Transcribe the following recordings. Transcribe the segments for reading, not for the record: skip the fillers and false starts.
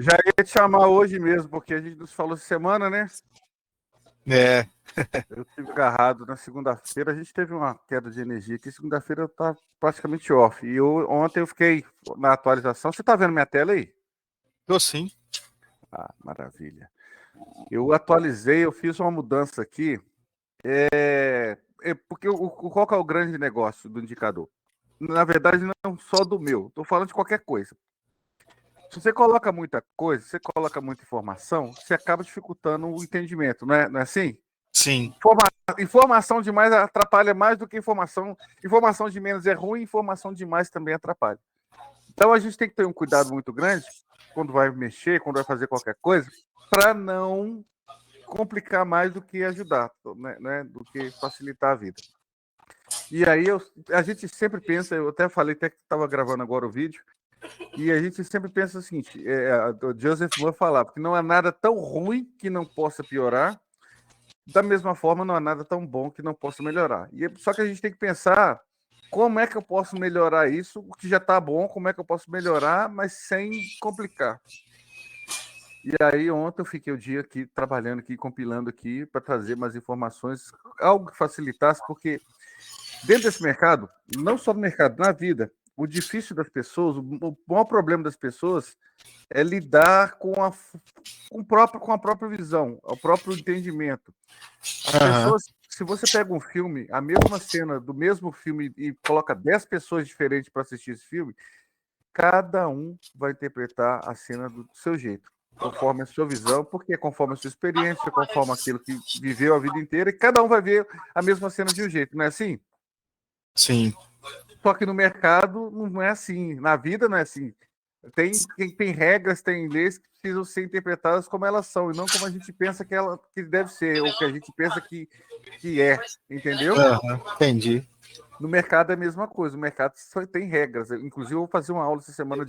Já ia te chamar hoje mesmo, porque a gente nos falou essa semana, né? É. Eu tive agarrado na segunda-feira, a gente teve uma queda de energia aqui. Segunda-feira eu tava praticamente off. E ontem eu fiquei na atualização. Você tá vendo minha tela aí? Tô sim. Ah, maravilha. Eu atualizei, eu fiz uma mudança aqui. Porque qual que é o grande negócio do indicador? Na verdade, não só do meu. Estou falando de qualquer coisa. Se você coloca muita coisa, você coloca muita informação, você acaba dificultando o entendimento, não é assim? Sim. Informação demais atrapalha mais do que informação. Informação de menos é ruim, informação demais também atrapalha. Então a gente tem que ter um cuidado muito grande quando vai mexer, quando vai fazer qualquer coisa, para não complicar mais do que ajudar, né? Do que facilitar a vida. E aí a gente sempre pensa, eu até falei até que estava gravando agora o vídeo, e a gente sempre pensa o seguinte, o Joseph Moore falava que não há nada tão ruim que não possa piorar, da mesma forma não há nada tão bom que não possa melhorar. Só que a gente tem que pensar como é que eu posso melhorar isso, o que já está bom, como é que eu posso melhorar, mas sem complicar. E aí ontem eu fiquei o dia aqui trabalhando aqui, compilando aqui para trazer mais informações, algo que facilitasse, porque dentro desse mercado, não só no mercado, na vida, o difícil das pessoas, o maior problema das pessoas é lidar com a própria visão, o próprio entendimento. As Aham. pessoas, se você pega um filme, a mesma cena do mesmo filme e coloca 10 pessoas diferentes para assistir esse filme, cada um vai interpretar a cena do seu jeito, conforme a sua visão, porque é conforme a sua experiência, conforme aquilo que viveu a vida inteira, e cada um vai ver a mesma cena de um jeito, não é assim? Sim. Só que no mercado não é assim, na vida não é assim. Tem regras, tem leis que precisam ser interpretadas como elas são, e não como a gente pensa que deve ser, ou que a gente pensa que é, entendeu? Aham. Entendi. No mercado é a mesma coisa, o mercado só tem regras. Inclusive, eu vou fazer uma aula essa semana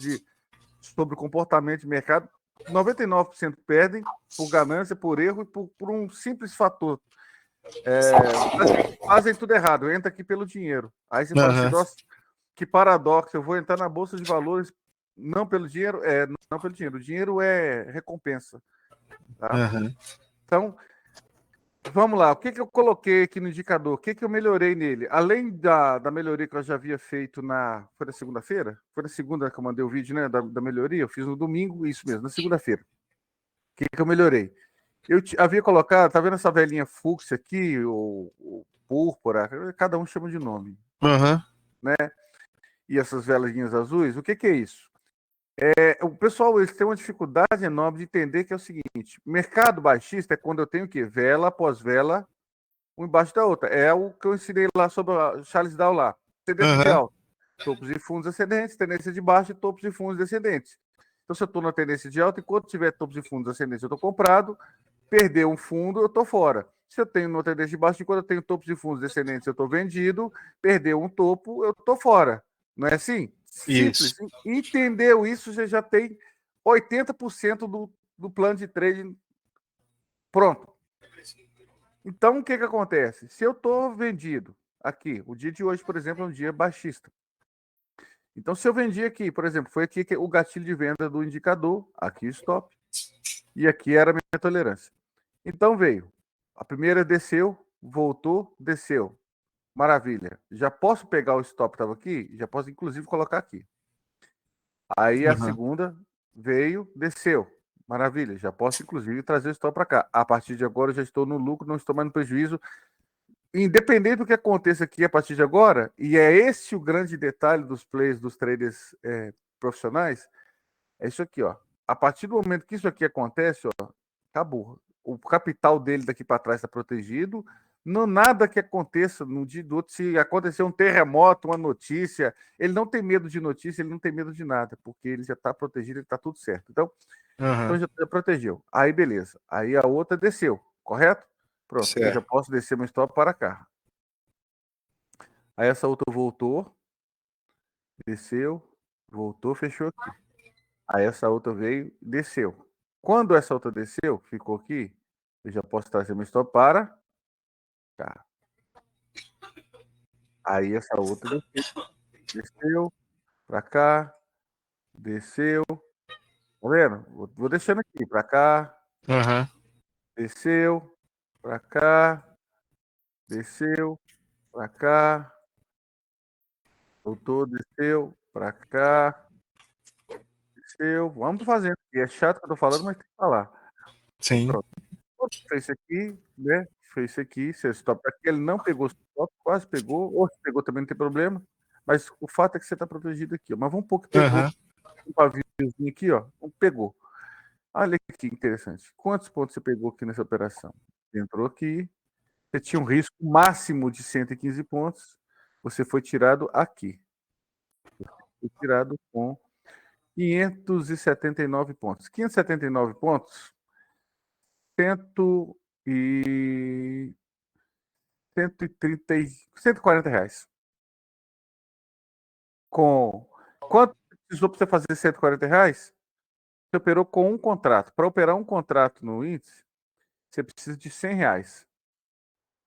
sobre o comportamento de mercado. 99% perdem por ganância, por erro e por um simples fator. Fazem tudo errado, entra aqui pelo dinheiro. Aí você fala assim, Aham. nossa, que paradoxo, eu vou entrar na Bolsa de Valores não pelo dinheiro, não pelo dinheiro. O dinheiro é recompensa, tá? Aham. Então, vamos lá. O que eu coloquei aqui no indicador? O que eu melhorei nele? Além da melhoria que eu já havia feito Foi na segunda-feira? Foi na segunda que eu mandei o vídeo, né? Da melhoria. Eu fiz no domingo, isso mesmo, na segunda-feira. O que eu melhorei? Havia colocado, tá vendo essa velhinha fúcsia aqui, ou púrpura, cada um chama de nome, Aham. né? E essas velinhas azuis, o que é isso? O pessoal eles têm uma dificuldade enorme de entender que é o seguinte: mercado baixista é quando eu tenho o quê? Vela após vela, uma embaixo da outra. É o que eu ensinei lá sobre a Charles Dow lá. Tendência de Aham. alta, topos e fundos ascendentes, tendência de baixa, topos e fundos descendentes. Então, se eu estou na tendência de alta, enquanto tiver topos e fundos ascendentes, eu estou comprado. Perder um fundo, eu estou fora. Se eu tenho uma tendência de baixa, enquanto eu tenho topos e fundos descendentes, eu estou vendido. Perder um topo, eu estou fora. Não é assim? Isso. Simples. Entendeu isso, você já tem 80% do plano de trading pronto. Então, o que acontece? Se eu estou vendido aqui, o dia de hoje, por exemplo, é um dia baixista. Então, se eu vendi aqui, por exemplo, foi aqui o gatilho de venda do indicador, aqui o stop, e aqui era a minha tolerância. Então veio. A primeira desceu, voltou, desceu. Maravilha. Já posso pegar o stop que estava aqui? Já posso, inclusive, colocar aqui. Aí a Aham. segunda veio, desceu. Maravilha. Já posso, inclusive, trazer o stop para cá. A partir de agora, eu já estou no lucro, não estou mais no prejuízo. Independente do que aconteça aqui a partir de agora, e é esse o grande detalhe dos plays, dos traders profissionais, é isso aqui, ó. A partir do momento que isso aqui acontece, ó, acabou. O capital dele daqui para trás está protegido. Não nada que aconteça no dia do outro, se acontecer um terremoto, uma notícia, ele não tem medo de notícia, ele não tem medo de nada, porque ele já está protegido, ele está tudo certo. Então Aham. já protegeu. Aí beleza. Aí a outra desceu, correto? Pronto. Eu já Certo. posso descer meu stop para cá. Aí essa outra voltou, desceu, voltou, fechou aqui. Aí essa outra veio, desceu. Quando essa outra desceu, ficou aqui, eu já posso trazer meu stop para cá. Aí essa outra desceu para cá, desceu. Tá vendo? Vou deixando aqui, para cá, Aham. desceu, para cá, desceu, para cá, voltou, desceu, para cá, desceu. Vamos fazendo. E é chato que eu tô falando, mas tem que falar. Sim. Pronto. Fez isso aqui, né? Fez isso aqui, se stop aqui, ele não pegou o stop, quase pegou, ou se pegou também não tem problema. Mas o fato é que você está protegido aqui, ó. Mas vamos um pouco que pegou. Aham. Um paviozinho aqui, ó. Pegou. Olha que interessante. Quantos pontos você pegou aqui nessa operação? Entrou aqui. Você tinha um risco máximo de 115 pontos. Você foi tirado aqui. Foi tirado com 579 pontos. 579 pontos, 100 e 130 e 140 reais. Com quanto precisou para você fazer 140 reais? Você operou com um contrato. Para operar um contrato no índice, você precisa de 100 reais.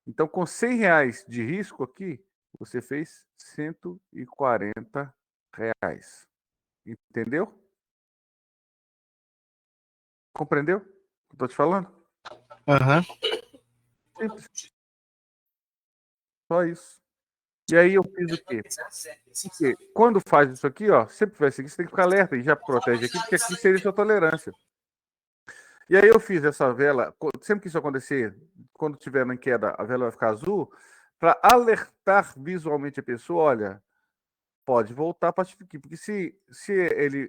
Então, com 100 reais de risco aqui, você fez 140 reais. Entendeu? Compreendeu o que eu estou te falando? Aham. Simples. Só isso. E aí eu fiz o quê? Porque quando faz isso aqui, ó, sempre vai seguir, você tem que ficar alerta e já protege aqui, porque aqui seria sua tolerância. E aí eu fiz essa vela, sempre que isso acontecer, quando tiver na queda, a vela vai ficar azul, para alertar visualmente a pessoa, olha, pode voltar para aqui, porque se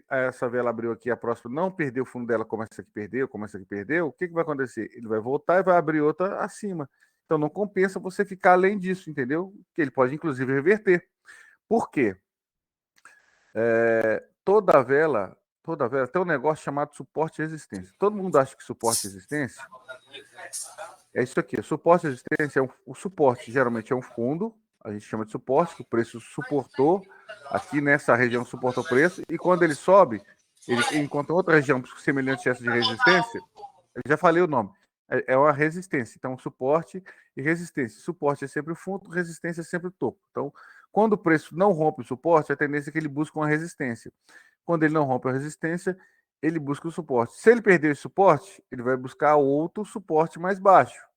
essa vela abriu aqui, a próxima não perdeu o fundo dela, como essa aqui perdeu, como essa aqui perdeu, o que vai acontecer? Ele vai voltar e vai abrir outra acima. Então não compensa você ficar além disso, entendeu? Que ele pode inclusive reverter. Por quê? Toda vela tem um negócio chamado suporte e resistência. Todo mundo acha que suporte e resistência é isso aqui. Suporte e resistência o suporte geralmente é um fundo, a gente chama de suporte, que o preço suportou, aqui nessa região suportou o preço, e quando ele sobe, ele encontra outra região semelhante a essa de resistência, eu já falei o nome, é uma resistência. Então, suporte e resistência. Suporte é sempre o fundo, resistência é sempre o topo. Então, quando o preço não rompe o suporte, a tendência é que ele busque uma resistência. Quando ele não rompe a resistência, ele busca o suporte. Se ele perder esse suporte, ele vai buscar outro suporte mais baixo.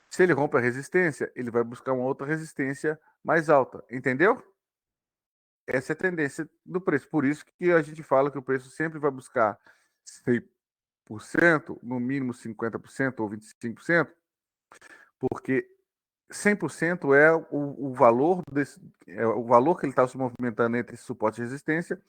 Se ele rompe a resistência, ele vai buscar uma outra resistência mais alta. Entendeu? Essa é a tendência do preço. Por isso que a gente fala que o preço sempre vai buscar 100%, no mínimo 50% ou 25%, porque 100% é o valor o valor que ele está se movimentando entre esse suporte e resistência.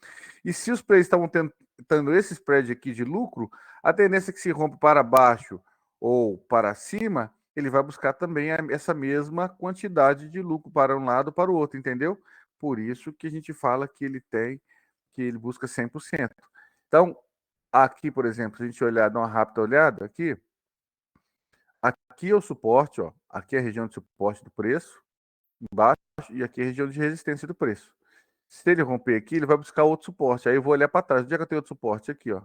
E se os preços estavam tentando esse spread aqui de lucro, a tendência é que se rompe para baixo ou para cima, ele vai buscar também essa mesma quantidade de lucro para um lado ou para o outro, entendeu? Por isso que a gente fala que ele busca 100%. Então, aqui, por exemplo, se a gente olhar, dar uma rápida olhada aqui, aqui é o suporte, ó. Aqui é a região de suporte do preço, embaixo, e aqui é a região de resistência do preço. Se ele romper aqui, ele vai buscar outro suporte. Aí eu vou olhar para trás. Onde é que eu tenho outro suporte? Aqui, ó.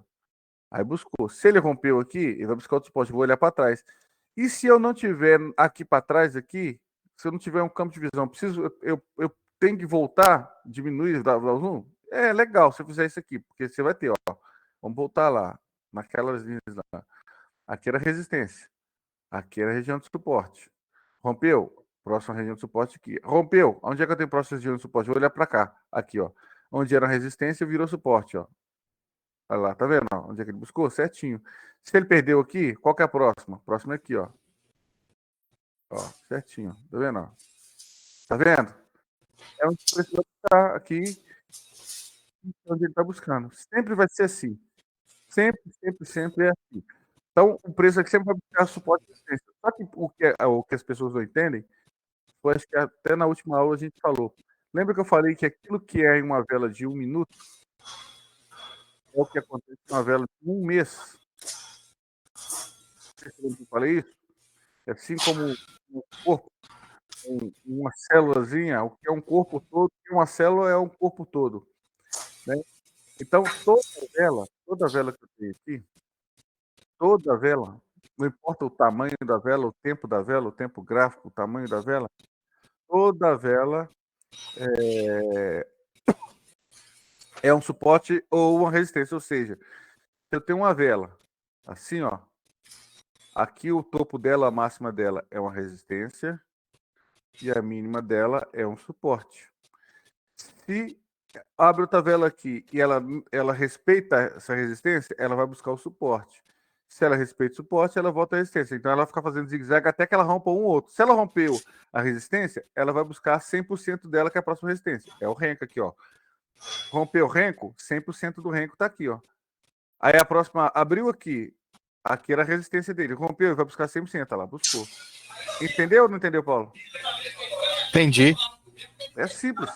Aí buscou. Se ele rompeu aqui, ele vai buscar outro suporte. Eu vou olhar para trás. E se eu não tiver aqui para trás, aqui, se eu não tiver um campo de visão, eu tenho que voltar, diminuir o zoom? É legal se eu fizer isso aqui, porque você vai ter, ó. Vamos voltar lá, naquelas linhas lá. Aqui era resistência. Aqui era a região de suporte. Rompeu? Próxima região de suporte aqui. Rompeu? Onde é que eu tenho próxima região de suporte? Vou olhar para cá. Aqui, ó. Onde era resistência, virou suporte, ó. Olha lá, tá vendo? Onde é que ele buscou? Certinho. Se ele perdeu aqui, qual que é a próxima? Próxima é aqui, ó. Ó, certinho. Tá vendo? Ó? Tá vendo? É onde o preço vai estar aqui, onde ele está buscando. Sempre vai ser assim. Sempre, sempre, sempre é assim. Então, o preço aqui sempre vai buscar suporte e resistência. Só que o que as pessoas não entendem, eu acho que até na última aula a gente falou. Lembra que eu falei que aquilo que é em uma vela de 1 minuto é o que acontece em uma vela de 1 mês? Você lembra que eu falei isso? Assim como o corpo, uma célulazinha, o que é um corpo todo, e uma célula é um corpo todo, né? Então, toda vela que eu tenho aqui, toda vela, não importa o tamanho da vela, o tempo da vela, o tempo gráfico, o tamanho da vela, toda vela é um suporte ou uma resistência. Ou seja, se eu tenho uma vela assim, ó, aqui o topo dela, a máxima dela é uma resistência e a mínima dela é um suporte. Se abre outra vela aqui e ela respeita essa resistência, ela vai buscar o suporte. Se ela respeita o suporte, ela volta à resistência. Então ela vai ficar fazendo zigue-zague até que ela rompa um ou outro. Se ela rompeu a resistência, ela vai buscar 100% dela, que é a próxima resistência. É o renco aqui, ó. Rompeu o renco, 100% do renco tá aqui, ó. Aí a próxima abriu aqui. Aqui era a resistência dele. Rompeu, vai buscar 100%. Olha lá, buscou. Entendeu ou não entendeu, Paulo? Entendi. É simples.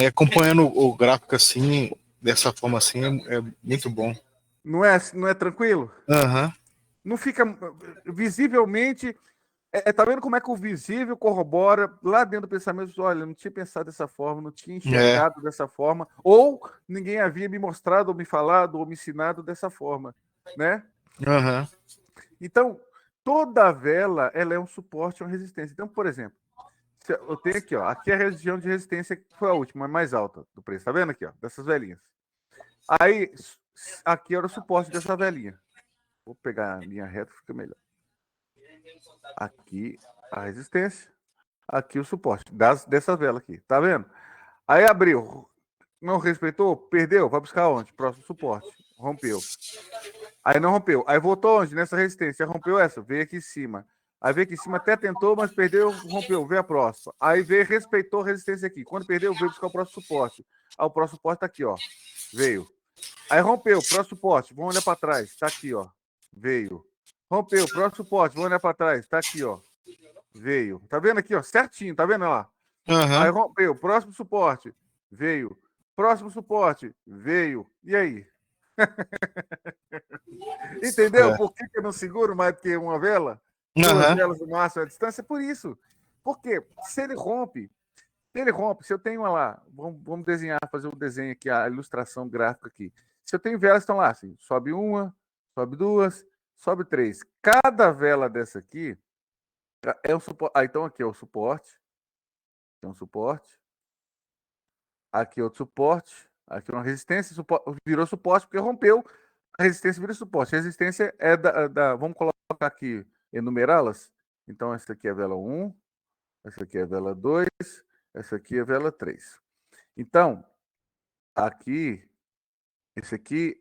Acompanhando o gráfico assim, dessa forma assim, é muito bom. Não é tranquilo? Aham. Não fica visivelmente. Tá vendo como é que o visível corrobora lá dentro do pensamento? Olha, eu não tinha pensado dessa forma, não tinha É. enxergado dessa forma, ou ninguém havia me mostrado, ou me falado, ou me ensinado dessa forma, né? Aham. Então, toda vela, ela é um suporte, uma resistência. Então, por exemplo, eu tenho aqui, ó, aqui é a região de resistência que foi a última, a mais alta do preço, tá vendo aqui, ó, dessas velinhas. Aí, aqui era o suporte dessa velinha. Vou pegar a linha reta, fica melhor. Aqui a resistência, aqui o suporte dessa vela aqui, tá vendo? Aí abriu, não respeitou, perdeu, vai buscar onde? Próximo suporte, rompeu. Aí não rompeu, aí voltou onde? Nessa resistência, rompeu essa, veio aqui em cima. Aí veio aqui em cima, até tentou, mas perdeu, rompeu, veio a próxima. Aí veio, respeitou a resistência aqui. Quando perdeu, veio buscar o próximo suporte. Aí o próximo suporte tá aqui, ó, veio. Aí rompeu, próximo suporte, vamos olhar para trás, tá aqui, ó, veio. Rompeu, próximo suporte, vamos olhar para trás, tá aqui, ó, veio. Tá vendo aqui, ó, certinho, tá vendo, ó? Aí Aham. rompeu, próximo suporte, veio. Próximo suporte, veio. E aí? Entendeu É. por que eu não seguro mais do que uma vela? Duas Aham. velas no máximo à distância? Por isso. Porque se ele rompe, se eu tenho uma lá, vamos desenhar, fazer um desenho aqui, a ilustração gráfica aqui. Se eu tenho velas que estão lá, assim, sobe uma, sobe duas, sobe três. Cada vela dessa aqui é um suporte. Ah, então aqui é o suporte. Tem um suporte. Aqui é outro suporte. Aqui é uma resistência. Virou suporte porque rompeu. A resistência vira suporte. A resistência é vamos colocar aqui, enumerá-las. Então, essa aqui é a vela 1, essa aqui é a vela 2, essa aqui é a vela 3. Então, aqui, esse aqui,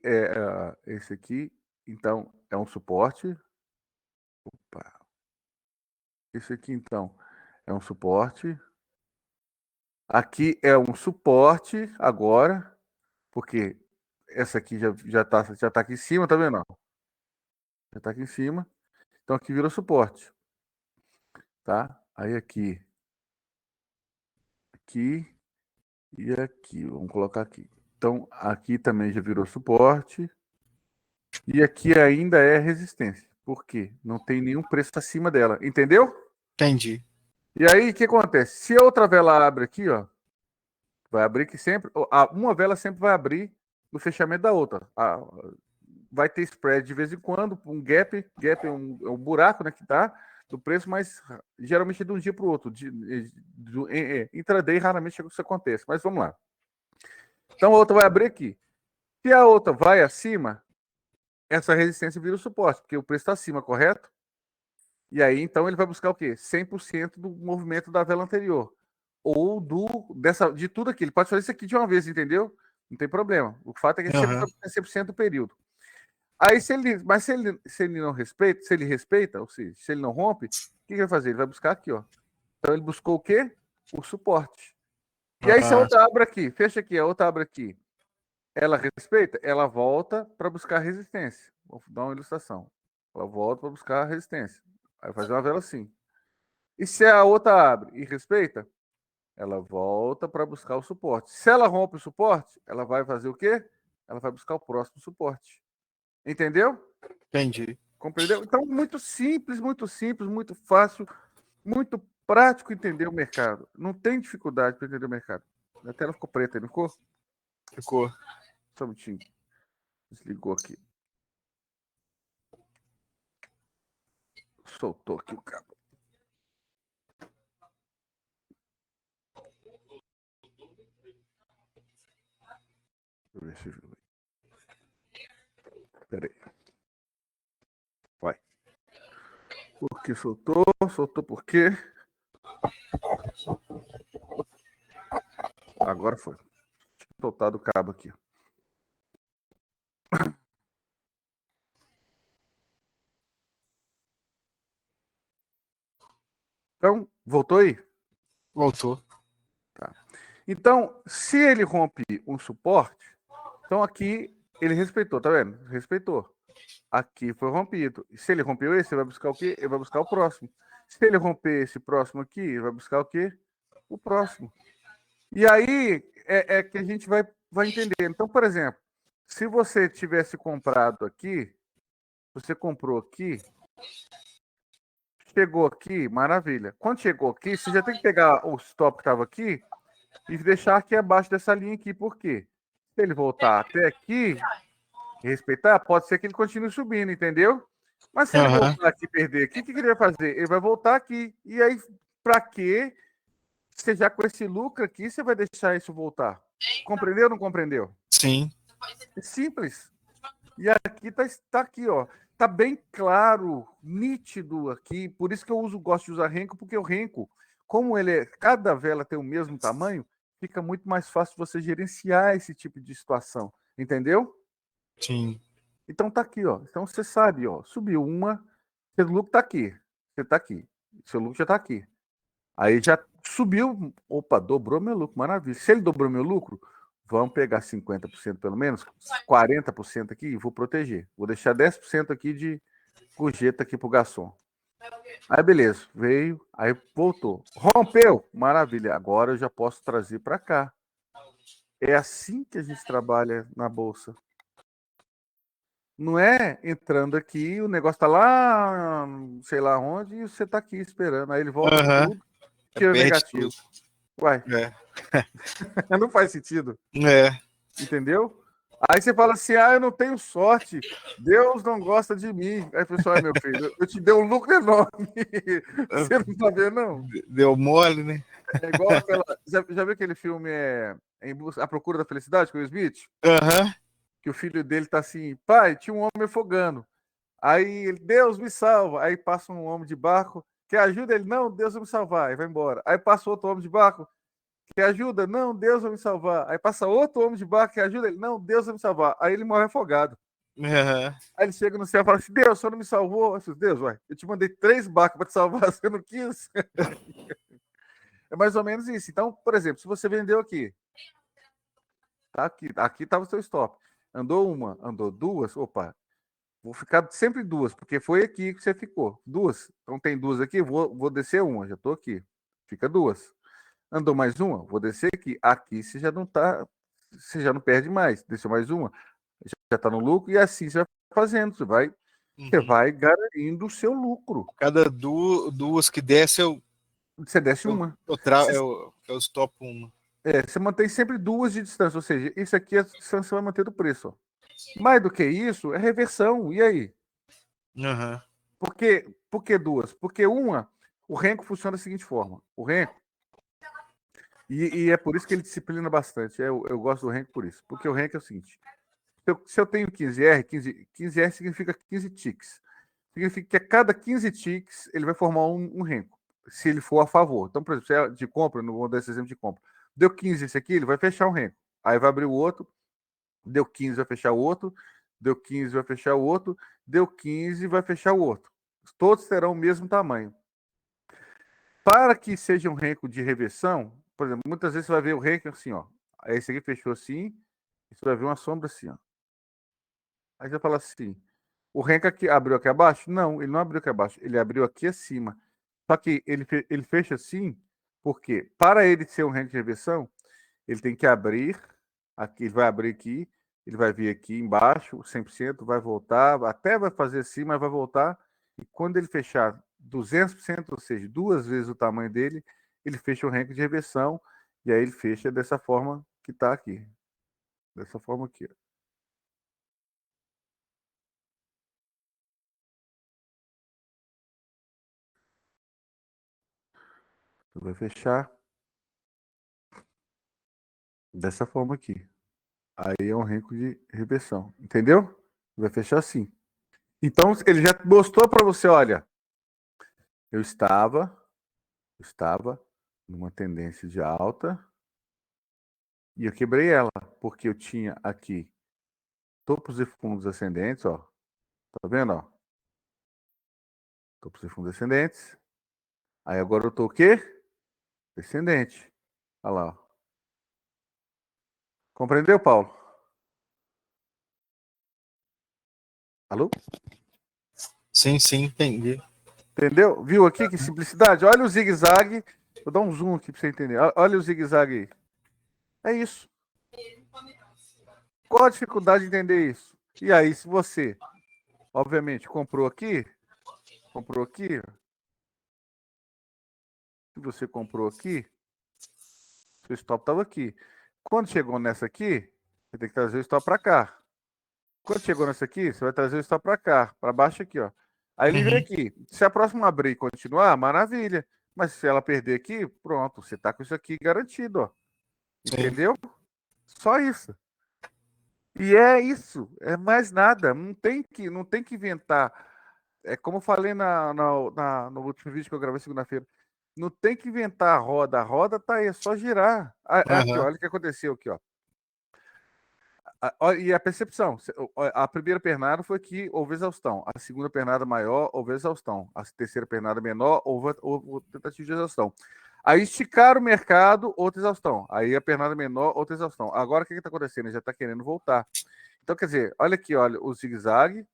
então, é um suporte. Opa. Esse aqui, então, é um suporte. Aqui é um suporte agora, porque essa aqui já tá aqui em cima, tá vendo? Já tá aqui em cima. Então aqui virou suporte, tá? Aí aqui e aqui. Vamos colocar aqui. Então aqui também já virou suporte. E aqui ainda é resistência. Por quê? Não tem nenhum preço acima dela. Entendeu? Entendi. E aí, o que acontece? Se a outra vela abre aqui, ó, vai abrir que sempre. Uma vela sempre vai abrir no fechamento da outra. Vai ter spread de vez em quando, um gap é um buraco, né, que tá do preço, mas geralmente é de um dia para o outro. Intraday raramente isso acontece, mas vamos lá. Então a outra vai abrir aqui. Se a outra vai acima, essa resistência vira o suporte, porque o preço está acima, correto? E aí, então, ele vai buscar o quê? 100% do movimento da vela anterior. Ou de tudo aqui. Ele pode fazer isso aqui de uma vez, entendeu? Não tem problema. O fato é que sempre Aham. vai buscar 100% do período. Aí, se ele não respeita, se ele respeita, ou seja, se ele não rompe, o que ele vai fazer? Ele vai buscar aqui, ó. Então, ele buscou o quê? O suporte. E aí, se a Ah, outra abre aqui, fecha aqui, a outra abre aqui, ela respeita, ela volta para buscar resistência. Vou dar uma ilustração. Ela volta para buscar resistência. Aí vai fazer uma vela assim. E se a outra abre e respeita, ela volta para buscar o suporte. Se ela rompe o suporte, ela vai fazer o quê? Ela vai buscar o próximo suporte. Entendeu? entendi. Compreendeu? Então, muito simples, muito fácil, muito prático entender o mercado. Não tem dificuldade para entender o mercado. A tela ficou preta, não ficou? Ficou. Só um minutinho. Desligou aqui. Soltou aqui o cabo. Deixa eu ver. Pera aí. Vai. Por que soltou? Soltou por quê? Agora foi. Soltado o cabo aqui. Então, voltou aí? Voltou. Tá. Então, se ele rompe um suporte, então aqui ele respeitou, tá vendo? Respeitou. Aqui foi rompido. E se ele rompeu esse, ele vai buscar o quê? Ele vai buscar o próximo. Se ele romper esse próximo aqui, ele vai buscar o quê? O próximo. E aí é que a gente vai entender. Então, por exemplo, se você tivesse comprado aqui, você comprou aqui, chegou aqui, maravilha. Quando chegou aqui, você já tem que pegar o stop que estava aqui e deixar aqui abaixo dessa linha aqui. Por quê? Se ele voltar até aqui, respeitar, pode ser que ele continue subindo, entendeu? Mas se ele Aham. voltar aqui e perder aqui, o que ele vai fazer? Ele vai voltar aqui. E aí, para quê? Você já com esse lucro aqui, você vai deixar isso voltar. Compreendeu ou não compreendeu? Sim. É simples. E aqui tá aqui, ó. Tá bem claro, nítido aqui. Por isso que eu gosto de usar renco, porque o renco, como cada vela tem o mesmo tamanho, fica muito mais fácil você gerenciar esse tipo de situação. Entendeu? Sim. Então tá aqui, ó. Então você sabe, ó. Subiu uma, seu lucro tá aqui. Você tá aqui. Seu lucro já tá aqui. Aí já subiu. Opa, dobrou meu lucro. Maravilha. Se ele dobrou meu lucro, vamos pegar 50% pelo menos, 40% aqui e vou proteger. Vou deixar 10% aqui de gorjeta aqui pro garçom. Aí beleza, veio, aí voltou. Rompeu, maravilha. Agora eu já posso trazer para cá. É assim que a gente trabalha na bolsa. Não é entrando aqui, o negócio tá lá, sei lá onde, e você tá aqui esperando. Aí ele volta Aham. tudo, tira Perde tudo. negativo. Uai, É. não faz sentido, É. entendeu? Aí você fala assim: ah, eu não tenho sorte, Deus não gosta de mim. Aí a pessoa, meu filho, eu te dei um lucro enorme. Você não tá vendo, não? Deu mole, né? É igual aquela. Já viu aquele filme A Procura da Felicidade com o Will Smith? Aham. Que o filho dele tá assim, pai, tinha um homem afogando. Aí ele, Deus me salva. Aí passa um homem de barco, que ajuda ele, não, Deus vai me salvar. Aí vai embora. Aí passa outro homem de barco, que ajuda, não, Deus vai me salvar. Aí passa outro homem de barco, que ajuda ele, não, Deus vai me salvar. Aí ele morre afogado. Aham. Aí ele chega no céu e fala assim, Deus, o senhor não me salvou. Eu disse, Deus, ué, eu te mandei 3 barcos para te salvar, você não quis. É mais ou menos isso. Então, por exemplo, se você vendeu aqui, tá aqui estava o seu stop. Andou uma, andou duas, opa, vou ficar sempre duas, porque foi aqui que você ficou. Duas. Então tem duas aqui, vou descer uma, já estou aqui. Fica duas. Andou mais uma, vou descer aqui. Aqui você já não tá, você já não perde mais. Desceu mais uma, já está no lucro, e assim você vai fazendo. Você Uhum. vai garantindo o seu lucro. Cada duas que desce, Você desce uma. Você, eu stop uma. você mantém sempre duas de distância, ou seja, isso aqui a distância vai manter do preço. Ó. Mais do que isso, é reversão. E aí? Aham. Por que duas? Porque uma, o renco funciona da seguinte forma: o renco, e é por isso que ele disciplina bastante. Eu gosto do renco por isso. Porque o renco é o seguinte: se eu tenho 15R, 15R significa 15 ticks. Significa que a cada 15 ticks ele vai formar um renco, se ele for a favor. Então, por exemplo, se é de compra, não vou dar esse exemplo de compra. Deu 15 esse aqui, ele vai fechar um renco. Aí vai abrir o outro, deu 15, vai fechar o outro, deu 15, vai fechar o outro, deu 15, vai fechar o outro. Todos terão o mesmo tamanho. Para que seja um renco de reversão, por exemplo, muitas vezes você vai ver o renco assim, ó. Aí esse aqui fechou assim, e você vai ver uma sombra assim, ó. Aí você fala assim, o renco aqui abriu aqui abaixo? Não, ele não abriu aqui abaixo, ele abriu aqui acima. Só que ele fecha assim, porque para ele ser um renco de reversão, ele tem que abrir, aqui, ele vai abrir aqui, ele vai vir aqui embaixo, 100%, vai voltar, até vai fazer assim, mas vai voltar, e quando ele fechar 200%, ou seja, duas vezes o tamanho dele, ele fecha o ranking de reversão, e aí ele fecha dessa forma que está aqui. Dessa forma aqui. Ó. Vai fechar dessa forma aqui. Aí é um risco de reversão. Entendeu? Vai fechar assim. Então, ele já mostrou para você, olha, eu estava numa tendência de alta e eu quebrei ela, porque eu tinha aqui topos e fundos ascendentes, ó. Tá vendo, ó? Topos e fundos ascendentes. Aí agora eu tô o quê? Descendente. Olha lá, ó. Compreendeu, Paulo? Alô? Sim, sim, entendi. Entendeu? Viu aqui que simplicidade? Olha o zigue-zague. Vou dar um zoom aqui para você entender. Olha o zigue-zague aí. É isso. Qual a dificuldade de entender isso? E aí, se você, obviamente, comprou aqui, se você comprou aqui, seu stop estava aqui. Quando chegou nessa aqui, você tem que trazer o stop para cá. Quando chegou nessa aqui, você vai trazer o stop para cá, para baixo aqui, ó. Aí ele vem aqui. Se a próxima abrir e continuar, maravilha. Mas se ela perder aqui, pronto, você tá com isso aqui garantido, ó. Sim. Entendeu? Só isso. E é isso, é mais nada. Não tem que inventar. É como eu falei no último vídeo que eu gravei segunda-feira. Não tem que inventar a roda. A roda tá aí, é só girar. Aqui, ó, Aham. olha o que aconteceu aqui, ó. E a percepção. A primeira pernada foi que houve exaustão. A segunda pernada maior, houve exaustão. A terceira pernada menor, houve tentativa de exaustão. Aí esticaram o mercado, outra exaustão. Aí a pernada menor, outra exaustão. Agora o que está acontecendo? Ele já está querendo voltar. Então, quer dizer, olha aqui, olha, o zigue-zague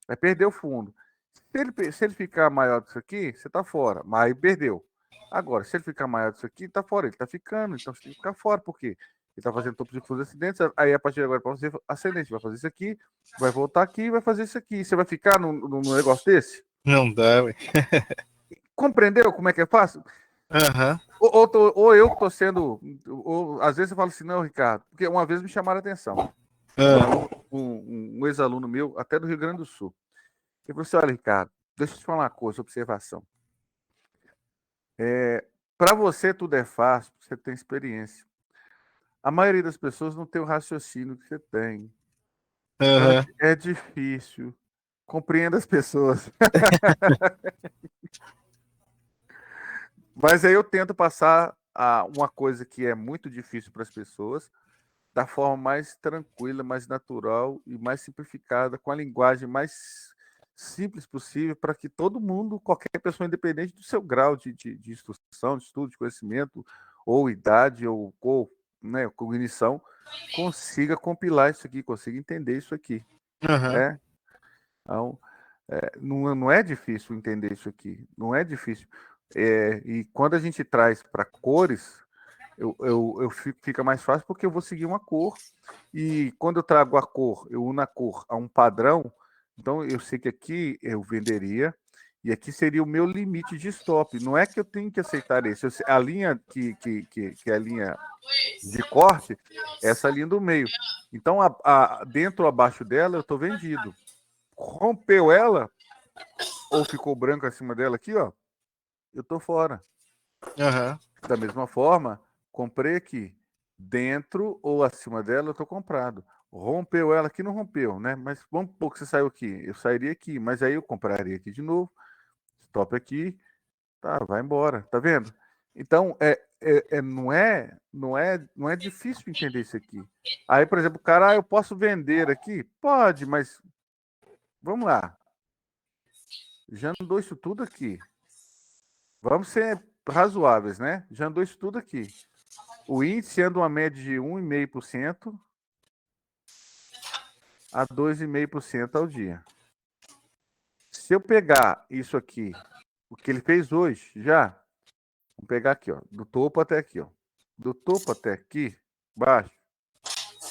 vai perder o fundo. Se ele ficar maior disso aqui, você está fora. Mas aí perdeu. Agora, se ele ficar maior disso aqui, está fora. Ele está ficando, então você tem que ficar fora. Por quê? Ele está fazendo topo de fundos ascendentes. Aí, a partir de agora, para você ascendente, vai fazer isso aqui, vai voltar aqui e vai fazer isso aqui. Você vai ficar num negócio desse? Não dá, ué. Compreendeu como é que é fácil? Aham. Ou eu que estou sendo. Ou, às vezes eu falo assim, não, Ricardo, porque uma vez me chamaram a atenção. Um ex-aluno meu, até do Rio Grande do Sul. Ele falou assim: olha, Ricardo, deixa eu te falar uma coisa, observação. Para você tudo é fácil, você tem experiência. A maioria das pessoas não tem o raciocínio que você tem. Então Aham. é difícil. Compreenda as pessoas. Mas aí eu tento passar uma coisa que é muito difícil para as pessoas, da forma mais tranquila, mais natural e mais simplificada, com a linguagem mais simples possível, para que todo mundo, qualquer pessoa, independente do seu grau de instrução, de estudo, de conhecimento, ou idade, ou né, cognição, consiga compilar isso aqui, consiga entender isso aqui. Aham. Né? Então, não é difícil entender isso aqui, não é difícil. E quando a gente traz para cores, fica mais fácil porque eu vou seguir uma cor. E quando eu trago a cor, eu uno a cor a um padrão, então eu sei que aqui eu venderia, e aqui seria o meu limite de stop. Não é que eu tenho que aceitar esse. A linha que é a linha de corte, é essa linha do meio. Então, dentro ou abaixo dela, eu estou vendido. Rompeu ela, ou ficou branco acima dela aqui, ó, eu estou fora. Aham. Da mesma forma, comprei aqui. Dentro ou acima dela, eu estou comprado. Rompeu ela aqui, não rompeu, né? Mas vamos supor que você saiu aqui. Eu sairia aqui, mas aí eu compraria aqui de novo. Stop aqui. Tá, vai embora. Tá vendo? Então, não é difícil entender isso aqui. Aí, por exemplo, o cara, eu posso vender aqui? Pode, mas vamos lá. Já andou isso tudo aqui. Vamos ser razoáveis, né? Já andou isso tudo aqui. O índice anda uma média de 1,5% a 2,5% ao dia. Se eu pegar isso aqui, o que ele fez hoje, já, vamos pegar aqui, ó, do topo até aqui, ó. Do topo até aqui, baixo,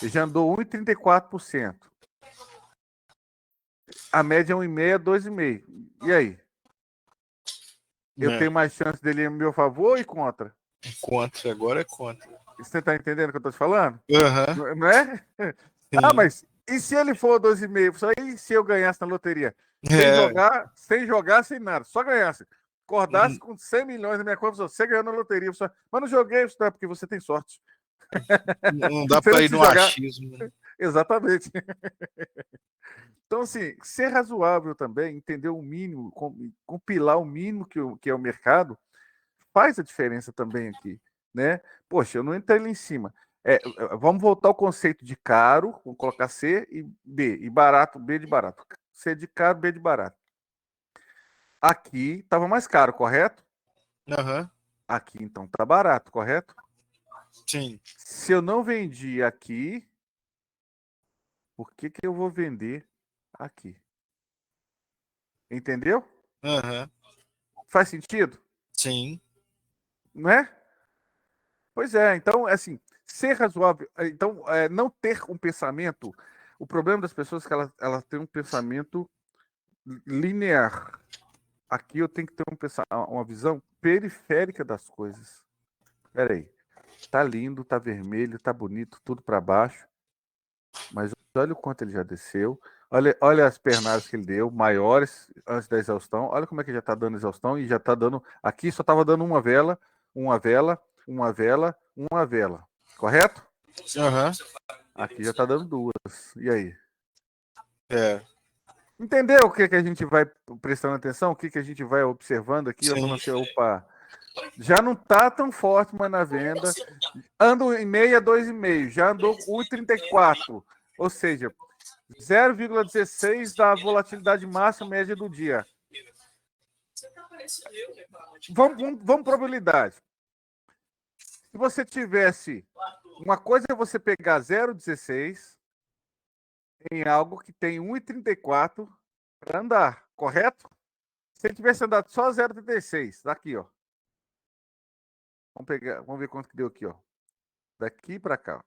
ele já andou 1,34%. A média é 1,5 a 2,5. E aí? Eu É. tenho mais chance dele em meu favor ou contra? Contra, agora é contra. Você está entendendo o que eu estou te falando? Aham. Não é? Ah, Sim. mas e se ele for 2,5? Só aí se eu ganhasse na loteria? É. Sem jogar, sem nada. Só ganhasse. Acordasse com 100 milhões na minha conta, você ganhou na loteria. Mas não joguei, isso não é porque você tem sorte. Não dá Você não para ir precisa no jogar. achismo, né? Exatamente. Então, assim, ser razoável também, entender o mínimo, compilar o mínimo que é o mercado, faz a diferença também aqui, né? Poxa, eu não entrei lá em cima. Vamos voltar ao conceito de caro, vamos colocar C e B, e barato, B de barato. C de caro, B de barato. Aqui estava mais caro, correto? Aham. Aqui então está barato, correto? Sim. Se eu não vendi aqui, por que eu vou vender aqui? Entendeu? Aham. Faz sentido? Sim. Não é? Pois é, então, assim, ser razoável, então, não ter um pensamento, o problema das pessoas é que elas têm um pensamento linear. Aqui eu tenho que ter uma visão periférica das coisas. Espera aí, tá lindo, tá vermelho, tá bonito, tudo para baixo, mas olha o quanto ele já desceu, olha as pernadas que ele deu, maiores antes da exaustão, olha como é que já tá dando exaustão e já tá dando, aqui só tava dando uma vela, uma vela, uma vela, uma vela, correto? Aham. Aqui já tá dando duas. E aí? É. Entendeu o que a gente vai prestando atenção? O que a gente vai observando aqui? Eu falando Sim. assim, opa, já não tá tão forte mais na venda. Ando em meia, 2,5. Já andou 1,34. Ou seja, 0,16 da volatilidade máxima média do dia. Vamos probabilidade. Se você tivesse... Uma coisa é você pegar 0,16 em algo que tem 1,34 para andar, correto? Se ele tivesse andado só 0,36, daqui, ó. Vamos ver quanto que deu aqui, ó. Daqui para cá.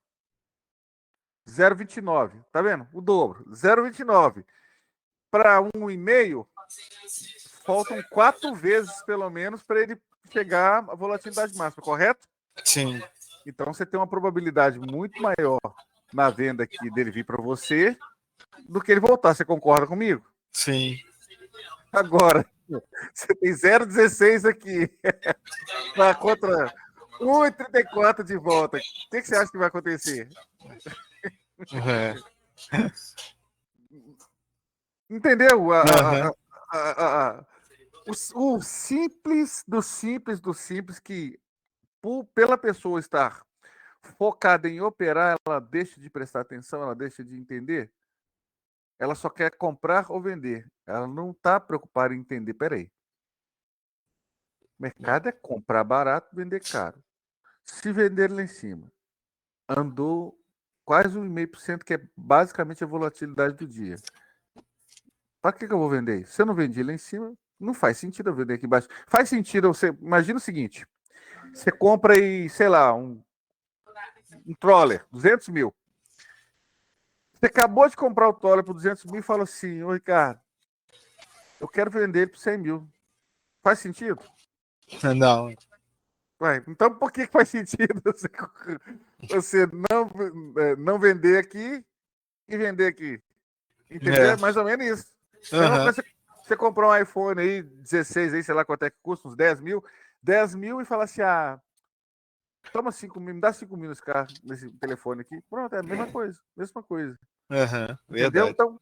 0,29, tá vendo? O dobro. 0,29 para 1,5, faltam 4 vezes pelo menos para ele chegar à volatilidade máxima, correto? Sim. Então você tem uma probabilidade muito maior na venda aqui dele vir para você do que ele voltar. Você concorda comigo? Sim. Agora, você tem 0,16 aqui contra 1,34 de volta. O que você acha que vai acontecer? É. Entendeu? Aham. O simples do simples do simples que, pela pessoa estar focada em operar, ela deixa de prestar atenção, ela deixa de entender. Ela só quer comprar ou vender. Ela não está preocupada em entender. Peraí. O mercado é comprar barato, vender caro. Se vender lá em cima, andou quase 1,5%, que é basicamente a volatilidade do dia. Para que eu vou vender isso? Se eu não vendi lá em cima, não faz sentido eu vender aqui embaixo. Faz sentido você. Imagina o seguinte: você compra aí, sei lá, um troller, 200 mil. Você acabou de comprar o troller por 200 mil e fala assim: ô Ricardo, eu quero vender ele por 100 mil. Faz sentido? Não. Ué, então por que faz sentido você não vender aqui e vender aqui? Entendeu? É. É mais ou menos isso. Mesma Aham. coisa, você comprou um iPhone aí, 16, aí, sei lá quanto é que custa, uns 10 mil. 10 mil e fala assim: ah, toma 5 mil, me dá 5 mil nesse telefone aqui. Pronto, é a mesma coisa, mesma coisa. Aham. Entendeu? Verdade. Então,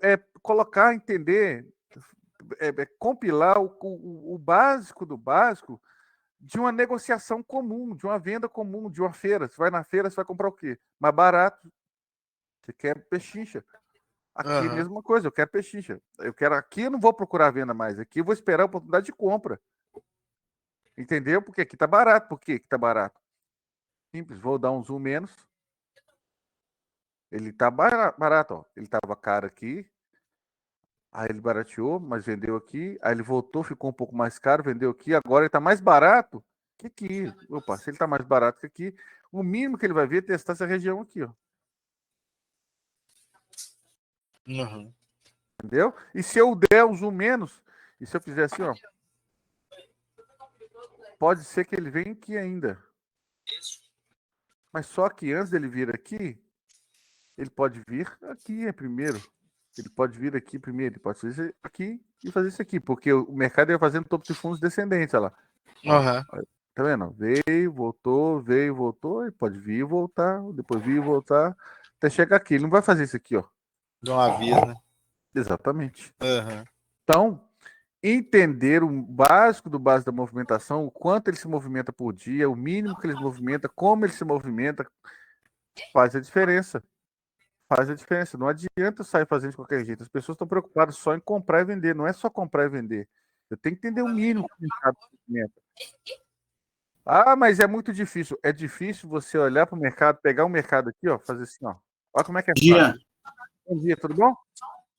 é colocar, entender, compilar o básico do básico de uma negociação comum, de uma venda comum, de uma feira. Você vai na feira, você vai comprar o quê? Mais barato. Você quer pechincha. Aqui é a Aham. mesma coisa, eu quero pechincha. Aqui eu não vou procurar venda mais, aqui eu vou esperar a oportunidade de compra. Entendeu? Porque aqui tá barato. Por que tá barato? Simples, vou dar um zoom menos. Ele tá barato, ó. Ele tava caro aqui, aí ele barateou, mas vendeu aqui, aí ele voltou, ficou um pouco mais caro, vendeu aqui, agora ele tá mais barato que aqui. Opa, se ele tá mais barato que aqui, o mínimo que ele vai ver é testar essa região aqui, ó. Aham. Entendeu? E se eu der um zoom menos, e se eu fizer assim, ó, pode ser que ele venha aqui ainda. Mas só que antes dele vir aqui, ele pode vir aqui primeiro. Ele pode vir aqui primeiro, ele pode fazer isso aqui e fazer isso aqui, porque o mercado ia fazendo topo de fundos descendentes, olha lá. Ó, Aham. tá vendo? Veio, voltou, ele pode vir e voltar, depois vir e voltar. até chegar aqui. Ele não vai fazer isso aqui, ó. Dá um aviso, né? Exatamente. Uhum. Então, entender o básico do básico da movimentação, o quanto ele se movimenta por dia, o mínimo que ele se movimenta, como ele se movimenta, faz a diferença. Faz a diferença. Não adianta sair fazendo de qualquer jeito. As pessoas estão preocupadas só em comprar e vender. Não é só comprar e vender. Eu tenho que entender o mínimo que o mercado movimenta. Ah, mas é muito difícil. É difícil você olhar para o mercado, pegar o mercado aqui, ó, fazer assim, ó. Olha como é que é Dia, fácil. Bom dia, tudo bom?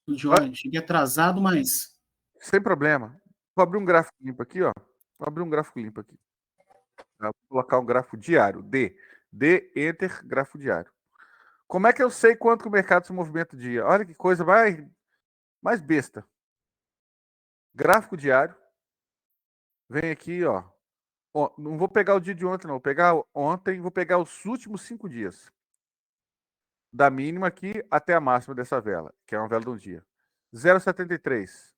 Joia. Cheguei atrasado, mas Sem problema. Vou abrir um gráfico limpo aqui, ó. Vou abrir um gráfico limpo aqui. Vou colocar um gráfico diário. D, Enter, gráfico diário. Como é que eu sei quanto que o mercado se movimenta dia? Olha que coisa mais besta. Gráfico diário. Vem aqui, ó. Não vou pegar o dia de ontem, não. Vou pegar ontem, vou pegar os últimos 5 dias. Da mínima aqui até a máxima dessa vela, que é uma vela de um dia. 0,73.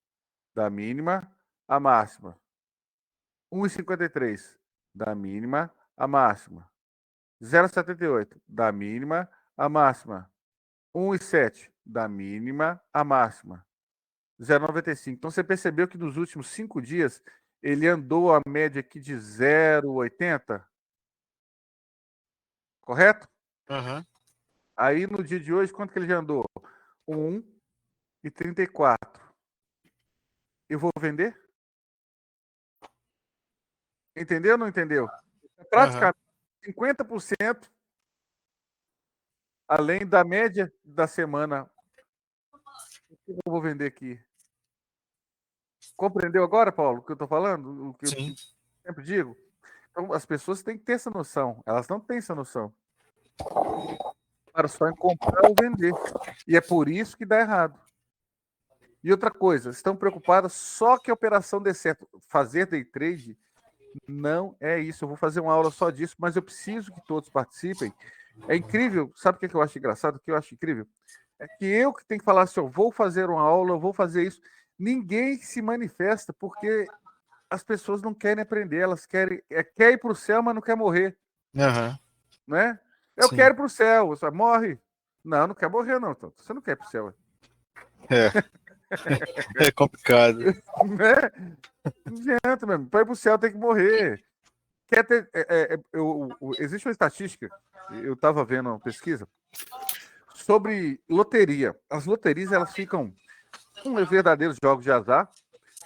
Da mínima à máxima. 1,53. Da mínima à máxima. 0,78. Da mínima à máxima. 1,7. Da mínima à máxima. 0,95. Então você percebeu que nos últimos 5 dias ele andou a média aqui de 0,80? Correto? Uhum. Aí no dia de hoje, quanto que ele já andou? 1,34. Eu vou vender? Entendeu ou não entendeu? É praticamente 50% além da média da semana. O que eu vou vender aqui? Compreendeu agora, Paulo, o que eu estou falando? O que eu Sim. sempre digo? Então, as pessoas têm que ter essa noção. Elas não têm essa noção. Para só em comprar ou vender. E é por isso que dá errado. E outra coisa, estão preocupadas só que a operação dê certo. Fazer day trade não é isso. Eu vou fazer uma aula só disso, mas eu preciso que todos participem. É incrível. Sabe o que eu acho engraçado? O que eu acho incrível? É que eu que tenho que falar assim, eu vou fazer uma aula, eu vou fazer isso. Ninguém se manifesta porque as pessoas não querem aprender, elas querem quer ir para o céu, mas não quer morrer, Uhum. né? Eu Sim. quero ir para o céu, você morre. Não, não quer morrer, não. Então. Você não quer ir para o céu. É. É complicado. Né? Não adianta, mesmo. Para ir para o céu tem que morrer. Quer ter, existe uma estatística, eu estava vendo uma pesquisa, sobre loteria. As loterias, elas ficam verdadeiros jogos de azar.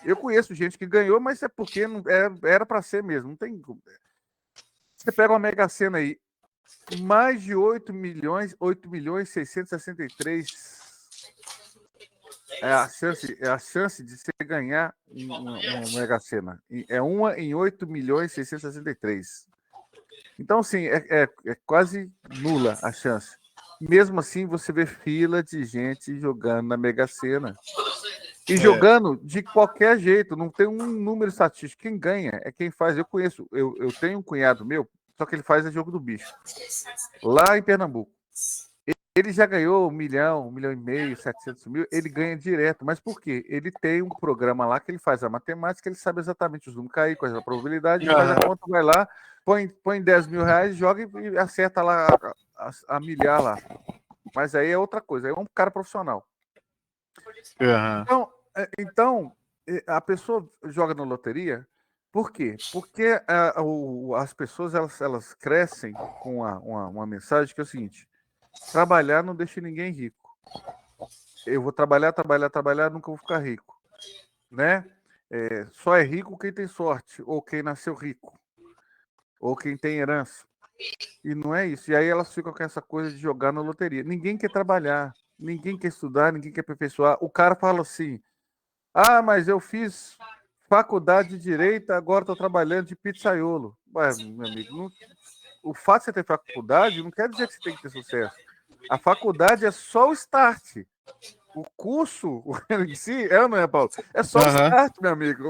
Eu conheço gente que ganhou, mas é porque não era para ser mesmo. Não tem. Você pega uma Mega Sena aí, mais de 8 milhões 663 é a chance de você ganhar uma Mega Sena. É uma em 8 milhões 663. Então, assim, é quase nula a chance. Mesmo assim, você vê fila de gente jogando na Mega Sena. E jogando de qualquer jeito, não tem um número estatístico. Quem ganha é quem faz. Eu conheço, eu tenho um cunhado meu, só que ele faz jogo do bicho. Lá em Pernambuco. Ele já ganhou 1 milhão e meio, 700 mil, ele ganha direto. Mas por quê? Ele tem um programa lá que ele faz a matemática, ele sabe exatamente os números cair, qual é a probabilidade, ele faz a conta, vai lá, põe 10 mil reais, joga e acerta lá a milhar lá. Mas aí é outra coisa, aí é um cara profissional. Uhum. Então, a pessoa joga na loteria, por quê? Porque as pessoas elas crescem com uma mensagem que é o seguinte: trabalhar não deixa ninguém rico. Eu vou trabalhar, nunca vou ficar rico, né? Só é rico quem tem sorte, ou quem nasceu rico, ou quem tem herança. E não é isso. E aí elas ficam com essa coisa de jogar na loteria. Ninguém quer trabalhar, ninguém quer estudar, ninguém quer aperfeiçoar. O cara fala assim: ah, mas eu fiz faculdade de Direito, agora estou trabalhando de pizzaiolo. Ué, meu amigo, o fato de você ter faculdade não quer dizer que você tem que ter sucesso. A faculdade é só o start. O curso em si, ou não é, Paulo? É só o start, meu amigo.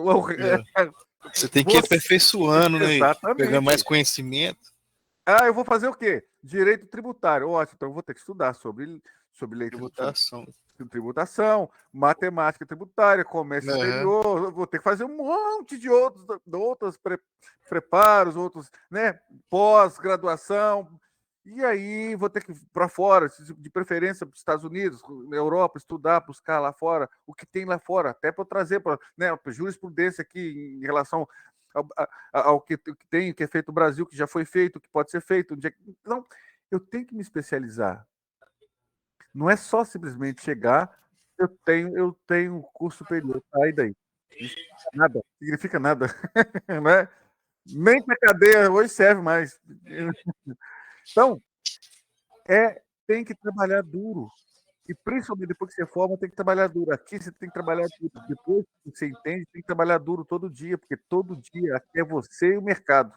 Você tem que ir aperfeiçoando, né? Exatamente. Pegando mais conhecimento. Ah, eu vou fazer o quê? Direito tributário. Ótimo, então eu vou ter que estudar sobre lei Tributação. Tributação, matemática tributária, comércio exterior, vou ter que fazer um monte de outros preparos, outros, né, pós-graduação, E aí vou ter que ir para fora, de preferência para os Estados Unidos, na Europa, estudar, buscar lá fora o que tem lá fora, até para eu trazer para, né, jurisprudência aqui em relação ao que tem, o que é feito no Brasil, que já foi feito, o que pode ser feito. Então, eu tenho que me especializar. Não é só simplesmente chegar, eu tenho um curso superior, sai daí. Isso nada, significa nada. Né? Nem para cadeia hoje serve mais. Então, tem que trabalhar duro. E principalmente depois que você forma, tem que trabalhar duro. Aqui você tem que trabalhar duro. Depois que você entende, tem que trabalhar duro todo dia, porque todo dia aqui é você e o mercado.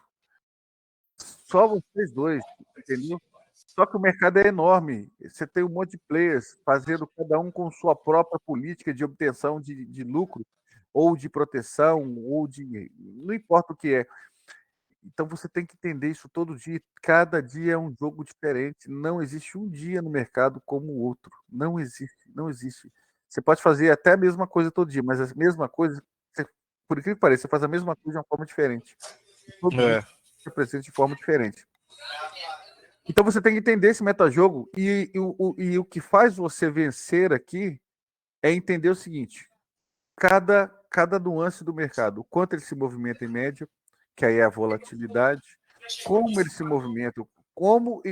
Só vocês dois, entendeu? Só que o mercado é enorme. Você tem um monte de players fazendo cada um com sua própria política de obtenção de lucro, ou de proteção, ou de. Não importa o que é. Então você tem que entender isso todo dia. Cada dia é um jogo diferente. Não existe um dia no mercado como o outro. Não existe, não existe. Você pode fazer até a mesma coisa todo dia, mas a mesma coisa, por incrível que pareça, você faz a mesma coisa de uma forma diferente. Todo dia você presente de forma diferente. Então você tem que entender esse metajogo e o que faz você vencer aqui é entender o seguinte: cada nuance do mercado, o quanto ele se movimenta em média, que aí é a volatilidade, como ele se movimenta, quanto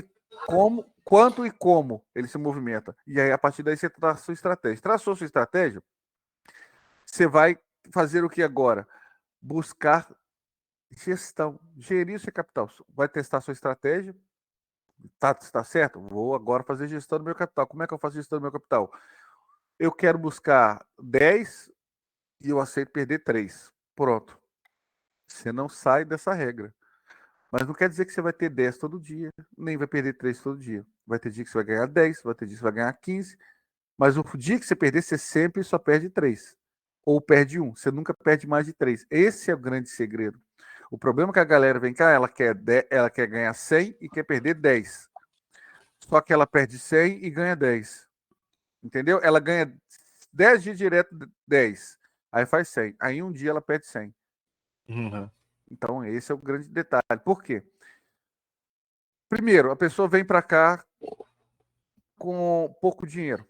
e como ele se movimenta. E aí, a partir daí, você traça a sua estratégia. Traçou sua estratégia, você vai fazer o que agora? Buscar gestão, gerir seu capital. Vai testar sua estratégia. Tá certo? Vou agora fazer gestão do meu capital. Como é que eu faço gestão do meu capital? Eu quero buscar 10 e eu aceito perder 3. Pronto. Você não sai dessa regra. Mas não quer dizer que você vai ter 10 todo dia, nem vai perder 3 todo dia. Vai ter dia que você vai ganhar 10, vai ter dia que você vai ganhar 15. Mas o dia que você perder, você sempre só perde 3. Ou perde 1. Você nunca perde mais de 3. Esse é o grande segredo. O problema é que a galera vem cá, ela quer ganhar 100 e quer perder 10. Só que ela perde 100 e ganha 10. Entendeu? Ela ganha 10 dias direto, 10. Aí faz 100. Aí um dia ela perde 100. Uhum. Então, esse é o grande detalhe. Por quê? Primeiro, a pessoa vem para cá com pouco dinheiro.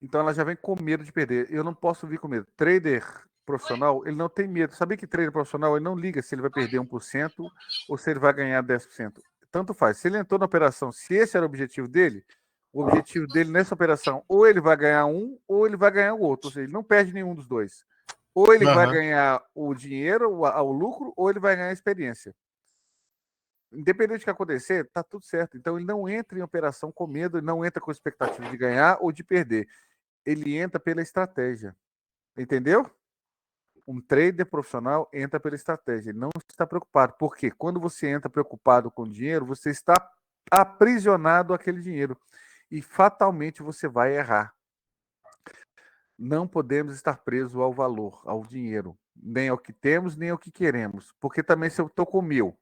Então, ela já vem com medo de perder. Eu não posso vir com medo. Trader profissional, ele não tem medo. Sabia que trader profissional, ele não liga se ele vai perder 1% ou se ele vai ganhar 10%. Tanto faz. Se ele entrou na operação, se esse era o objetivo dele, o objetivo dele nessa operação, ou ele vai ganhar um, ou ele vai ganhar o outro. Ou seja, ele não perde nenhum dos dois. Ou ele vai ganhar o dinheiro, o lucro, ou ele vai ganhar a experiência. Independente do que acontecer, tá tudo certo. Então ele não entra em operação com medo, ele não entra com expectativa de ganhar ou de perder. Ele entra pela estratégia. Entendeu? Um trader profissional entra pela estratégia, ele não está preocupado. Porque quando você entra preocupado com o dinheiro, você está aprisionado àquele dinheiro. E fatalmente você vai errar. Não podemos estar presos ao valor, ao dinheiro. Nem ao que temos, nem ao que queremos. Porque também se eu estou com 1.000,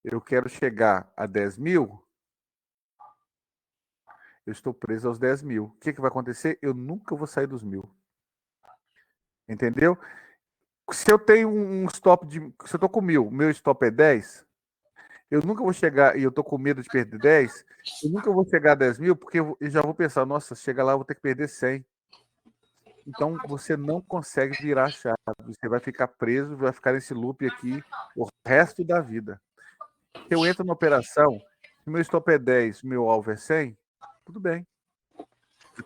eu quero chegar a 10 mil, eu estou preso aos 10 mil. O que vai acontecer? Eu nunca vou sair dos 1.000. Entendeu? Se eu tenho um stop de. Se eu estou com 1.000, meu stop é 10, eu nunca vou chegar, e eu estou com medo de perder 10, eu nunca vou chegar a 10 mil, porque eu já vou pensar, nossa, chega lá, eu vou ter que perder 100. Então você não consegue virar a chave. Você vai ficar preso, vai ficar nesse loop aqui o resto da vida. Se eu entro na operação, se meu stop é 10, meu alvo é 100, tudo bem.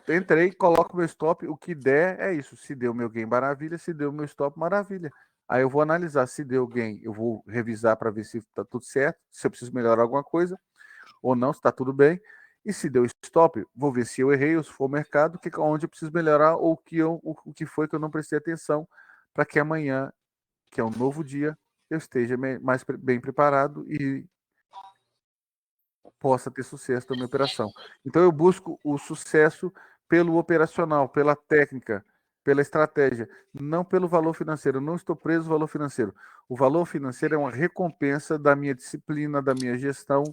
Eu entrei, coloco meu stop, o que der é isso. Se deu meu gain, maravilha. Se deu meu stop, maravilha. Aí eu vou analisar se deu gain, eu vou revisar para ver se está tudo certo, se eu preciso melhorar alguma coisa ou não, se está tudo bem. E se deu stop, vou ver se eu errei ou se for o mercado, onde eu preciso melhorar ou o que foi que eu não prestei atenção para que amanhã, que é um novo dia, eu esteja mais bem preparado e possa ter sucesso na minha operação. Então eu busco o sucesso pelo operacional, pela técnica, pela estratégia, não pelo valor financeiro. Eu não estou preso ao valor financeiro. O valor financeiro é uma recompensa da minha disciplina, da minha gestão,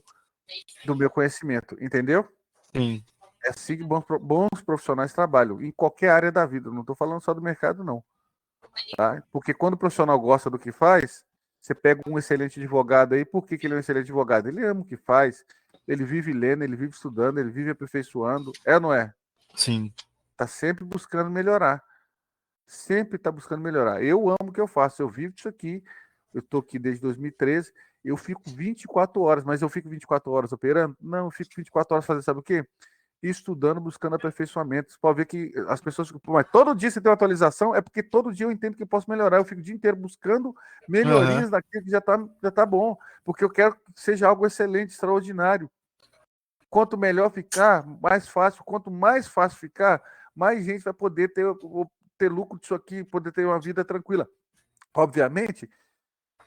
do meu conhecimento. Entendeu? Sim. É assim que bons profissionais trabalham, em qualquer área da vida. Não estou falando só do mercado, não. Tá? Porque quando o profissional gosta do que faz, Você pega um excelente advogado aí, por que ele é um excelente advogado? Ele ama o que faz, ele vive lendo, ele vive estudando, ele vive aperfeiçoando. É ou não é? Sim. Está sempre buscando melhorar. Sempre está buscando melhorar. Eu amo o que eu faço, eu vivo disso aqui. Eu estou aqui desde 2013. Eu fico 24 horas, mas eu fico 24 horas operando? Não, eu fico 24 horas fazendo, sabe o quê? Estudando, buscando aperfeiçoamento. Você pode ver que as pessoas. Mas todo dia você tem uma atualização, é porque todo dia eu entendo que eu posso melhorar. Eu fico o dia inteiro buscando melhorias daquilo que já tá bom. Porque eu quero que seja algo excelente, extraordinário. Quanto melhor ficar, mais fácil. Quanto mais fácil ficar, mais gente vai poder ter lucro disso aqui, poder ter uma vida tranquila. Obviamente,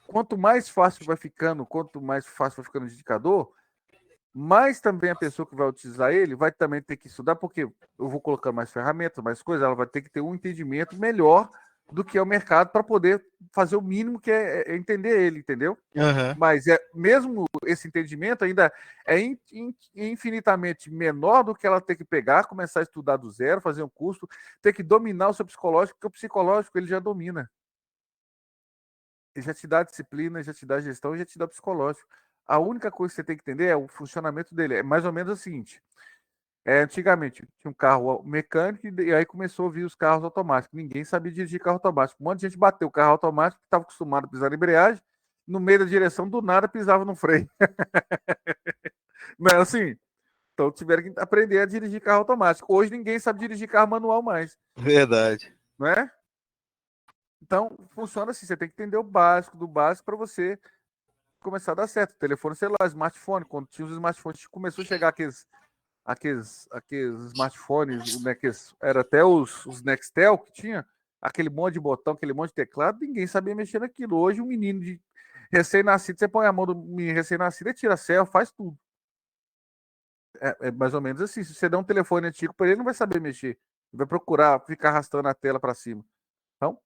quanto mais fácil vai ficando, quanto mais fácil vai ficando o indicador, mais também a pessoa que vai utilizar ele vai também ter que estudar, porque eu vou colocar mais ferramentas, mais coisas, ela vai ter que ter um entendimento melhor do que é o mercado para poder fazer o mínimo que é entender ele, entendeu? Mas mesmo esse entendimento ainda é infinitamente menor do que ela ter que pegar, começar a estudar do zero, fazer um curso, ter que dominar o seu psicológico, porque o psicológico ele já domina. Ele já te dá disciplina, já te dá gestão, já te dá psicológico. A única coisa que você tem que entender é o funcionamento dele. É mais ou menos o seguinte: antigamente tinha um carro mecânico e aí começou a vir os carros automáticos. Ninguém sabia dirigir carro automático. Um monte de gente bateu o carro automático, estava acostumado a pisar na embreagem, no meio da direção, do nada pisava no freio. Não é assim? Então tiveram que aprender a dirigir carro automático. Hoje ninguém sabe dirigir carro manual mais. Verdade. Não é? Então funciona assim: você tem que entender o básico do básico para você começar a dar certo. Telefone celular, smartphone, quando tinha os smartphones, começou a chegar aqueles smartphones, né, era até os Nextel que tinha, aquele monte de botão, aquele monte de teclado, ninguém sabia mexer naquilo. Hoje, um menino de recém-nascido, você põe a mão do menino recém-nascido, ele tira selfie, faz tudo. É mais ou menos assim. Se você der um telefone antigo para ele, ele não vai saber mexer. Ele vai procurar ficar arrastando a tela para cima. Então,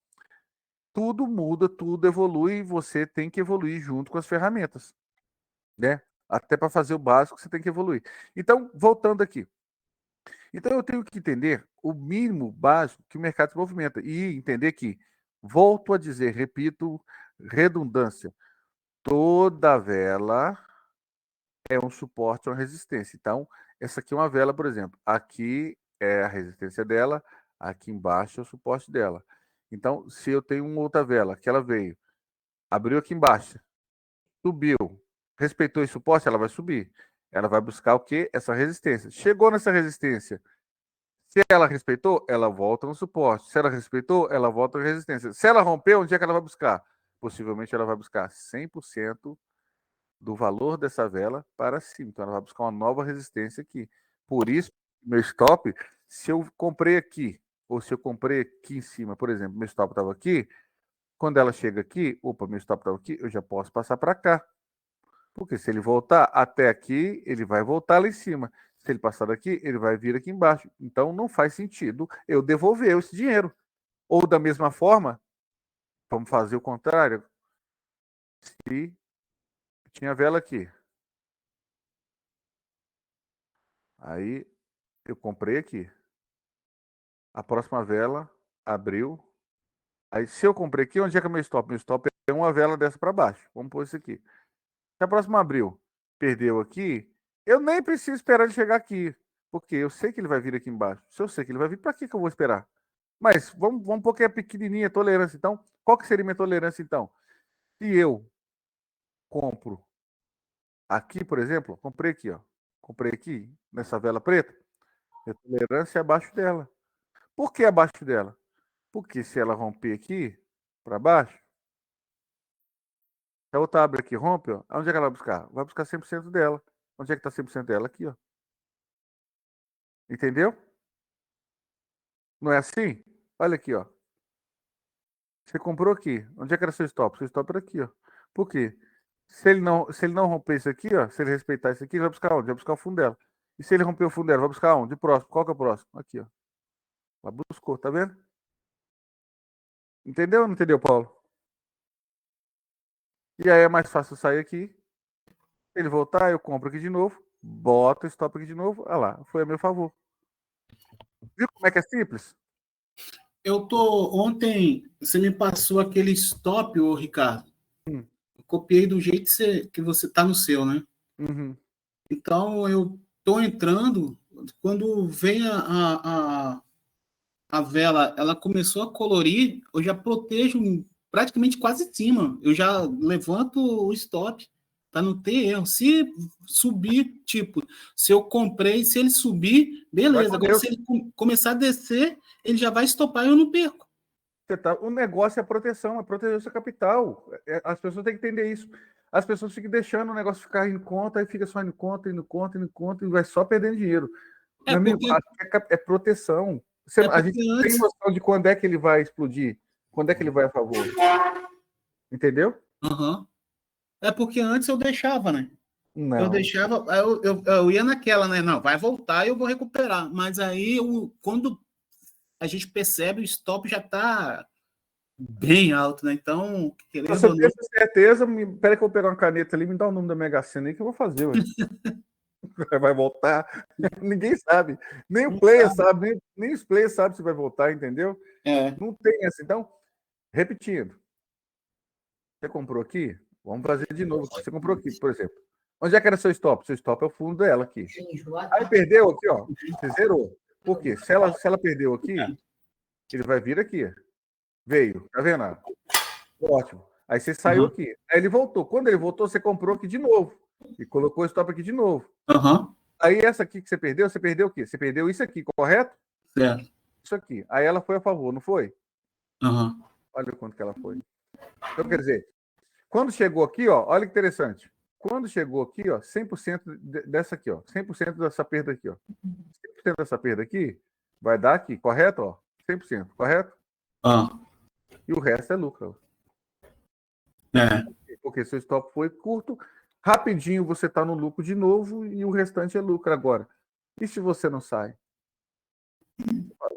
tudo muda, tudo evolui e você tem que evoluir junto com as ferramentas, né? Até para fazer o básico, você tem que evoluir. Então, voltando aqui. Então, eu tenho que entender o mínimo básico que o mercado se movimenta e entender que, volto a dizer, repito, redundância, toda vela é um suporte ou uma resistência. Então, essa aqui é uma vela, por exemplo. Aqui é a resistência dela, aqui embaixo é o suporte dela. Então, se eu tenho uma outra vela que ela veio, abriu aqui embaixo, subiu, respeitou esse suporte, ela vai subir. Ela vai buscar o quê? Essa resistência. Chegou nessa resistência. Se ela respeitou, ela volta no suporte. Se ela respeitou, ela volta na resistência. Se ela rompeu, onde é que ela vai buscar? Possivelmente ela vai buscar 100% do valor dessa vela para cima. Então ela vai buscar uma nova resistência aqui. Por isso, meu stop, se eu comprei aqui, ou se eu comprei aqui em cima, por exemplo, meu stop estava aqui, quando ela chega aqui, opa, meu stop estava aqui, eu já posso passar para cá. Porque se ele voltar até aqui, ele vai voltar lá em cima. Se ele passar daqui, ele vai vir aqui embaixo. Então não faz sentido eu devolver esse dinheiro. Ou da mesma forma, vamos fazer o contrário. Se tinha vela aqui. Aí eu comprei aqui. A próxima vela abriu. Aí se eu comprei aqui, onde é que é meu stop? Meu stop é uma vela dessa para baixo. Vamos pôr isso aqui. Se a próxima abriu, perdeu aqui, eu nem preciso esperar ele chegar aqui. Porque eu sei que ele vai vir aqui embaixo. Se eu sei que ele vai vir, para que eu vou esperar? Mas vamos pôr que é pequenininha a tolerância. Então, qual que seria minha tolerância, então? Se eu compro aqui, por exemplo, comprei aqui, ó. Comprei aqui, nessa vela preta, minha tolerância é abaixo dela. Por que abaixo dela? Porque se ela romper aqui, para baixo, se a outra abre aqui e rompe, ó, onde é que ela vai buscar? Vai buscar 100% dela. Onde é que está 100% dela? Aqui, ó. Entendeu? Não é assim? Olha aqui, ó. Você comprou aqui. Onde é que era seu stop? Seu stop era aqui, ó. Por quê? Se ele não romper isso aqui, ó, se ele respeitar isso aqui, ele vai buscar onde? Vai buscar o fundo dela. E se ele romper o fundo dela, vai buscar onde? Próximo. Qual que é o próximo? Aqui, ó. Ela buscou, tá vendo? Entendeu ou não entendeu, Paulo? E aí é mais fácil sair aqui. Se ele voltar, eu compro aqui de novo. Boto o stop aqui de novo. Olha lá, foi a meu favor. Viu como é que é simples? Ontem você me passou aquele stop, ô Ricardo. copiei do jeito que você tá no seu, né? Uhum. Então, eu tô entrando, quando vem a vela, ela começou a colorir, eu já protejo praticamente quase em cima. Eu já levanto o stop para não ter erro. Se subir, tipo, se eu comprei, se ele subir, beleza. Agora, se ele começar a descer, ele já vai estopar e eu não perco. O negócio é proteção, é proteger o seu capital. As pessoas têm que entender isso. As pessoas ficam deixando o negócio ficar em conta, e fica só indo conta, indo conta, indo conta, e vai só perdendo dinheiro. Meu amigo, é proteção. A gente tem noção de quando é que ele vai explodir, quando é que ele vai a favor. Entendeu? Uhum. É porque antes eu deixava, né? Não. Eu deixava, eu ia naquela, né? Não, vai voltar e eu vou recuperar. Mas aí, quando a gente percebe, o stop já está bem alto, né? Então, querendo Se você ou não... tem certeza, peraí que eu vou pegar uma caneta ali, me dá o nome da Mega Sena aí que eu vou fazer. Vai voltar. Ninguém sabe. Nem o player sabe, nem os players sabem se vai voltar, entendeu? É. Não tem essa. Então, repetindo. Você comprou aqui? Vamos fazer de novo. Você comprou aqui, por exemplo. Onde é que era seu stop? Seu stop é o fundo dela aqui. Aí perdeu aqui, ó. Você zerou. Por quê? Se ela perdeu aqui, ele vai vir aqui. Veio. Tá vendo? Ótimo. Aí você saiu aqui. Aí ele voltou. Quando ele voltou, você comprou aqui de novo. E colocou o stop aqui de novo. Aí essa aqui que você perdeu o quê? Você perdeu isso aqui, correto? Certo. Isso aqui. Aí ela foi a favor, não foi? Uhum. Olha o quanto que ela foi. Então, quer dizer, quando chegou aqui, ó, olha que interessante. Quando chegou aqui, ó, 100% dessa aqui, ó, 100% dessa perda aqui, ó. 100% dessa perda aqui vai dar aqui, correto? Ó, 100%, correto? E o resto é lucro. É. Porque seu stop foi curto, rapidinho você está no lucro de novo e o restante é lucro agora. E se você não sai?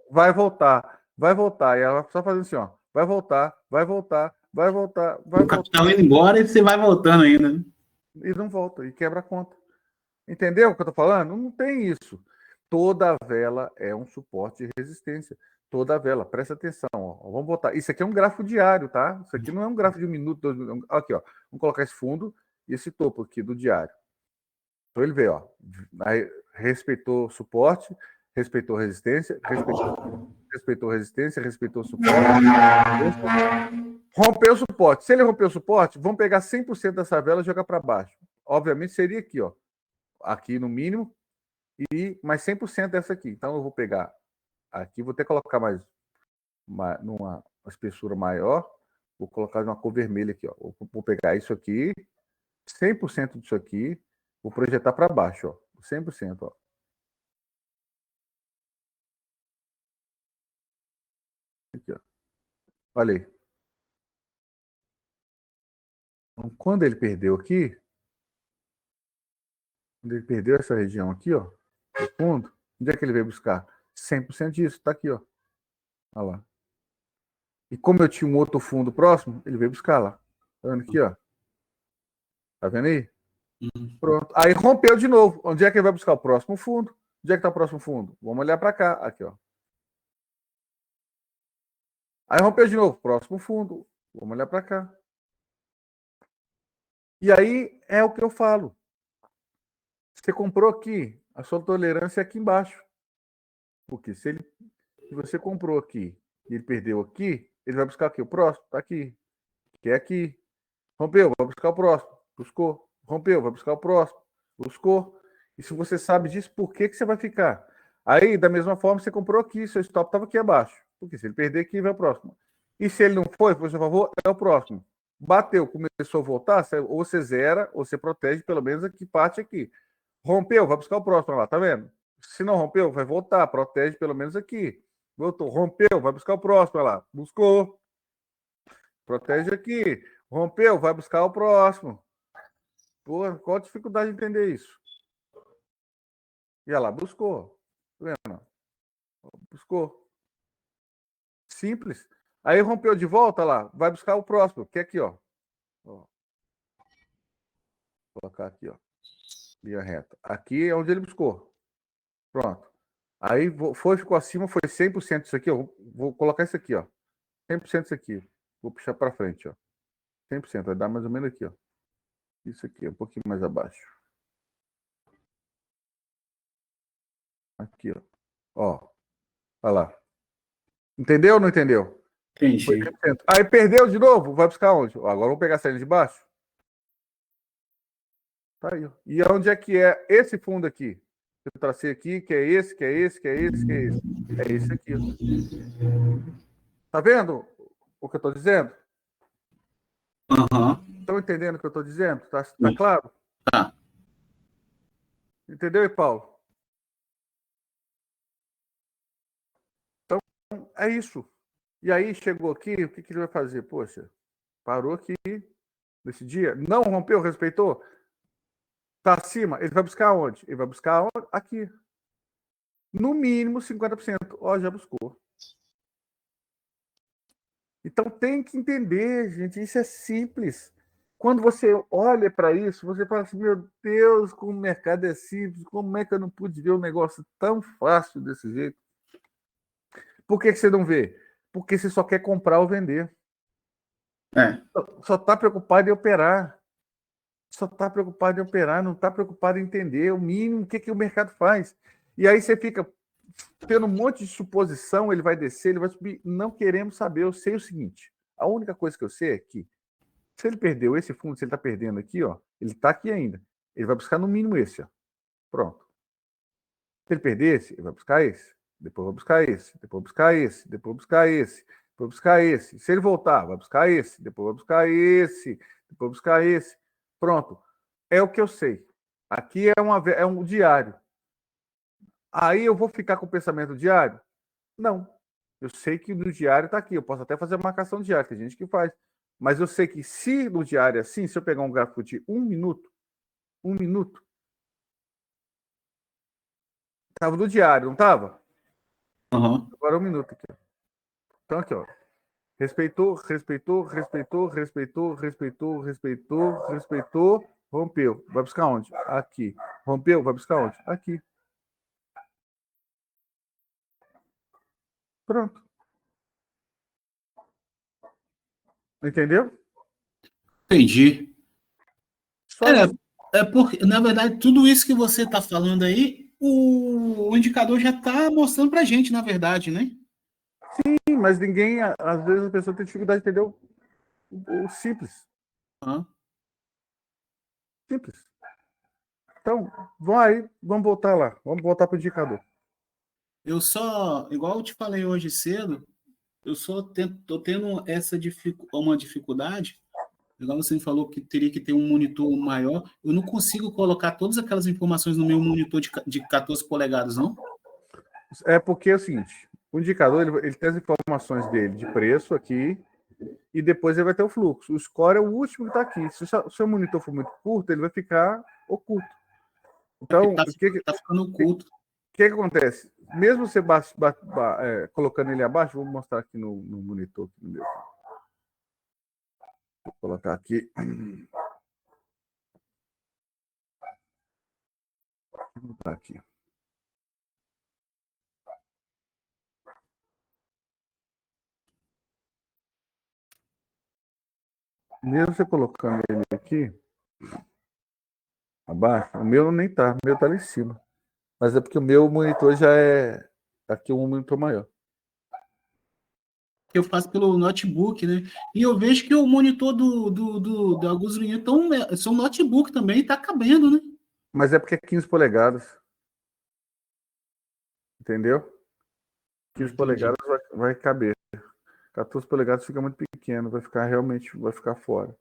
Vai voltar, vai voltar. E ela só fazendo assim, ó, vai voltar, vai voltar, vai voltar, vai voltar. O capital indo embora e você vai voltando ainda, né? E não volta, e quebra a conta. Entendeu o que eu tô falando? Não tem isso. Toda vela é um suporte de resistência. Toda vela, presta atenção. Ó. Vamos botar. Isso aqui é um gráfico diário, tá? Isso aqui não é um gráfico de 1 minuto, 2 minutos. Aqui, ó. Vamos colocar esse fundo e esse topo aqui do diário. Então ele vê, ó. Aí, respeitou suporte, respeitou resistência, respeitou resistência, respeitou suporte. Rompeu o suporte. Se ele rompeu o suporte, vamos pegar 100% dessa vela e jogar para baixo. Obviamente seria aqui, ó. Aqui no mínimo, e mais 100% dessa aqui. Então eu vou pegar aqui, vou ter que colocar numa espessura maior, vou colocar numa cor vermelha aqui, ó. Vou pegar isso aqui, 100% disso aqui, vou projetar para baixo, ó. 100%, ó. Aqui, ó. Olha aí. Então, quando ele perdeu aqui, quando ele perdeu essa região aqui, ó, no fundo, onde é que ele veio buscar? 100% disso, tá aqui, ó. Olha lá. E como eu tinha um outro fundo próximo, ele veio buscar lá. Tá vendo aqui, ó? Tá vendo aí? Pronto. Aí rompeu de novo. Onde é que ele vai buscar o próximo fundo? Onde é que tá o próximo fundo? Vamos olhar para cá. Aqui, ó. Aí rompeu de novo. Próximo fundo. Vamos olhar para cá. E aí é o que eu falo. Você comprou aqui, a sua tolerância é aqui embaixo. Porque se você comprou aqui e ele perdeu aqui, ele vai buscar aqui o próximo, tá aqui. Que é aqui. Rompeu, vai buscar o próximo. Buscou. Rompeu, vai buscar o próximo. Buscou. E se você sabe disso, por que você vai ficar? Aí, da mesma forma, você comprou aqui, seu stop estava aqui abaixo. Porque se ele perder aqui, vai o próximo. E se ele não foi, por seu favor, é o próximo. Bateu, começou a voltar, ou você zera, ou você protege pelo menos aqui, parte aqui. Rompeu, vai buscar o próximo lá, tá vendo? Se não rompeu, vai voltar, protege pelo menos aqui. Voltou, rompeu, vai buscar o próximo lá. Buscou. Protege aqui. Rompeu, vai buscar o próximo. Pô, qual a dificuldade de entender isso? E ela buscou. Tá vendo? Buscou. Simples. Aí rompeu de volta lá, vai buscar o próximo, que é aqui, ó. Vou colocar aqui, ó. Linha reta. Aqui é onde ele buscou. Pronto. Aí ficou acima, foi 100% isso aqui, ó. Vou colocar isso aqui, ó. 100% isso aqui. Vou puxar para frente, ó. 100%, vai dar mais ou menos aqui, ó. Isso aqui, um pouquinho mais abaixo. Aqui, ó. Ó, olha lá. Entendeu ou não entendeu? Foi Entendi. 100%. Aí perdeu de novo? Vai buscar onde? Ó, agora vamos pegar a saída de baixo. Tá aí, ó. E onde é que é esse fundo aqui? Eu tracei aqui, que é esse, que é esse, que é esse, que é esse. É esse aqui, ó. Tá vendo o que eu tô dizendo? Aham. Estão entendendo o que eu tô dizendo? Tá claro? Tá. Entendeu, Paulo? Então, é isso. E aí chegou aqui, o que ele vai fazer? Poxa, parou aqui nesse dia, não rompeu, respeitou, tá acima, ele vai buscar onde? Ele vai buscar onde? Aqui. No mínimo 50%. Ó, já buscou. Então tem que entender, gente, isso é simples. Quando você olha para isso, você fala assim, meu Deus, como o mercado é simples, como é que eu não pude ver um negócio tão fácil desse jeito? Por que você não vê? Porque você só quer comprar ou vender. É. Só está preocupado em operar. Só está preocupado em operar, não está preocupado em entender o mínimo, o que o mercado faz. E aí você fica tendo um monte de suposição, ele vai descer, ele vai subir. Não queremos saber. Eu sei o seguinte: a única coisa que eu sei é que se ele perdeu esse fundo, se ele está perdendo aqui, ó, ele está aqui ainda. Ele vai buscar no mínimo esse, ó. Pronto. Se ele perder esse, ele vai buscar esse. Depois vai buscar esse. Depois vai buscar esse. Depois vai buscar esse. Depois vai buscar esse. Se ele voltar, vai buscar esse. Depois vai buscar esse. Depois vai buscar esse. Pronto. É o que eu sei. Aqui é um diário. Aí eu vou ficar com o pensamento diário? Não. Eu sei que no diário está aqui. Eu posso até fazer a marcação diária, tem gente que faz. Mas eu sei que se no diário é assim, se eu pegar um gráfico de um minuto, estava no diário, não estava? Aham. Agora 1 minuto aqui. Então aqui, ó. Respeitou, respeitou, respeitou, respeitou, respeitou, respeitou, respeitou, rompeu. Vai buscar onde? Aqui. Rompeu, vai buscar onde? Aqui. Pronto. Entendeu? Entendi. Só isso. É porque, na verdade, tudo isso que você está falando aí, o indicador já está mostrando para a gente, na verdade, né? Sim, mas ninguém, às vezes a pessoa tem dificuldade de entender o simples. Aham. Simples. Então, vamos voltar lá. Vamos voltar para o indicador. Eu só, igual eu te falei hoje cedo, eu só tô tendo uma dificuldade. Igual você me falou que teria que ter um monitor maior. Eu não consigo colocar todas aquelas informações no meu monitor de 14 polegadas, não? É porque é o seguinte: o indicador ele tem as informações dele de preço aqui e depois ele vai ter o fluxo. O score é o último que está aqui. Se o seu monitor for muito curto, ele vai ficar oculto. Então, Tá, tá ficando oculto. que acontece? Mesmo você colocando ele abaixo, vou mostrar aqui no monitor. Vou colocar aqui. Vou botar aqui. Mesmo você colocando ele aqui abaixo, o meu nem tá, o meu tá lá em cima. Mas é porque o meu monitor já é aqui um monitor maior. Eu faço pelo notebook, né? E eu vejo que o monitor da alguns meninos são notebook também, tá cabendo, né? Mas é porque é 15 polegadas. Entendeu? 15 Entendi. polegadas vai caber. 14 polegadas fica muito pequeno, vai ficar fora.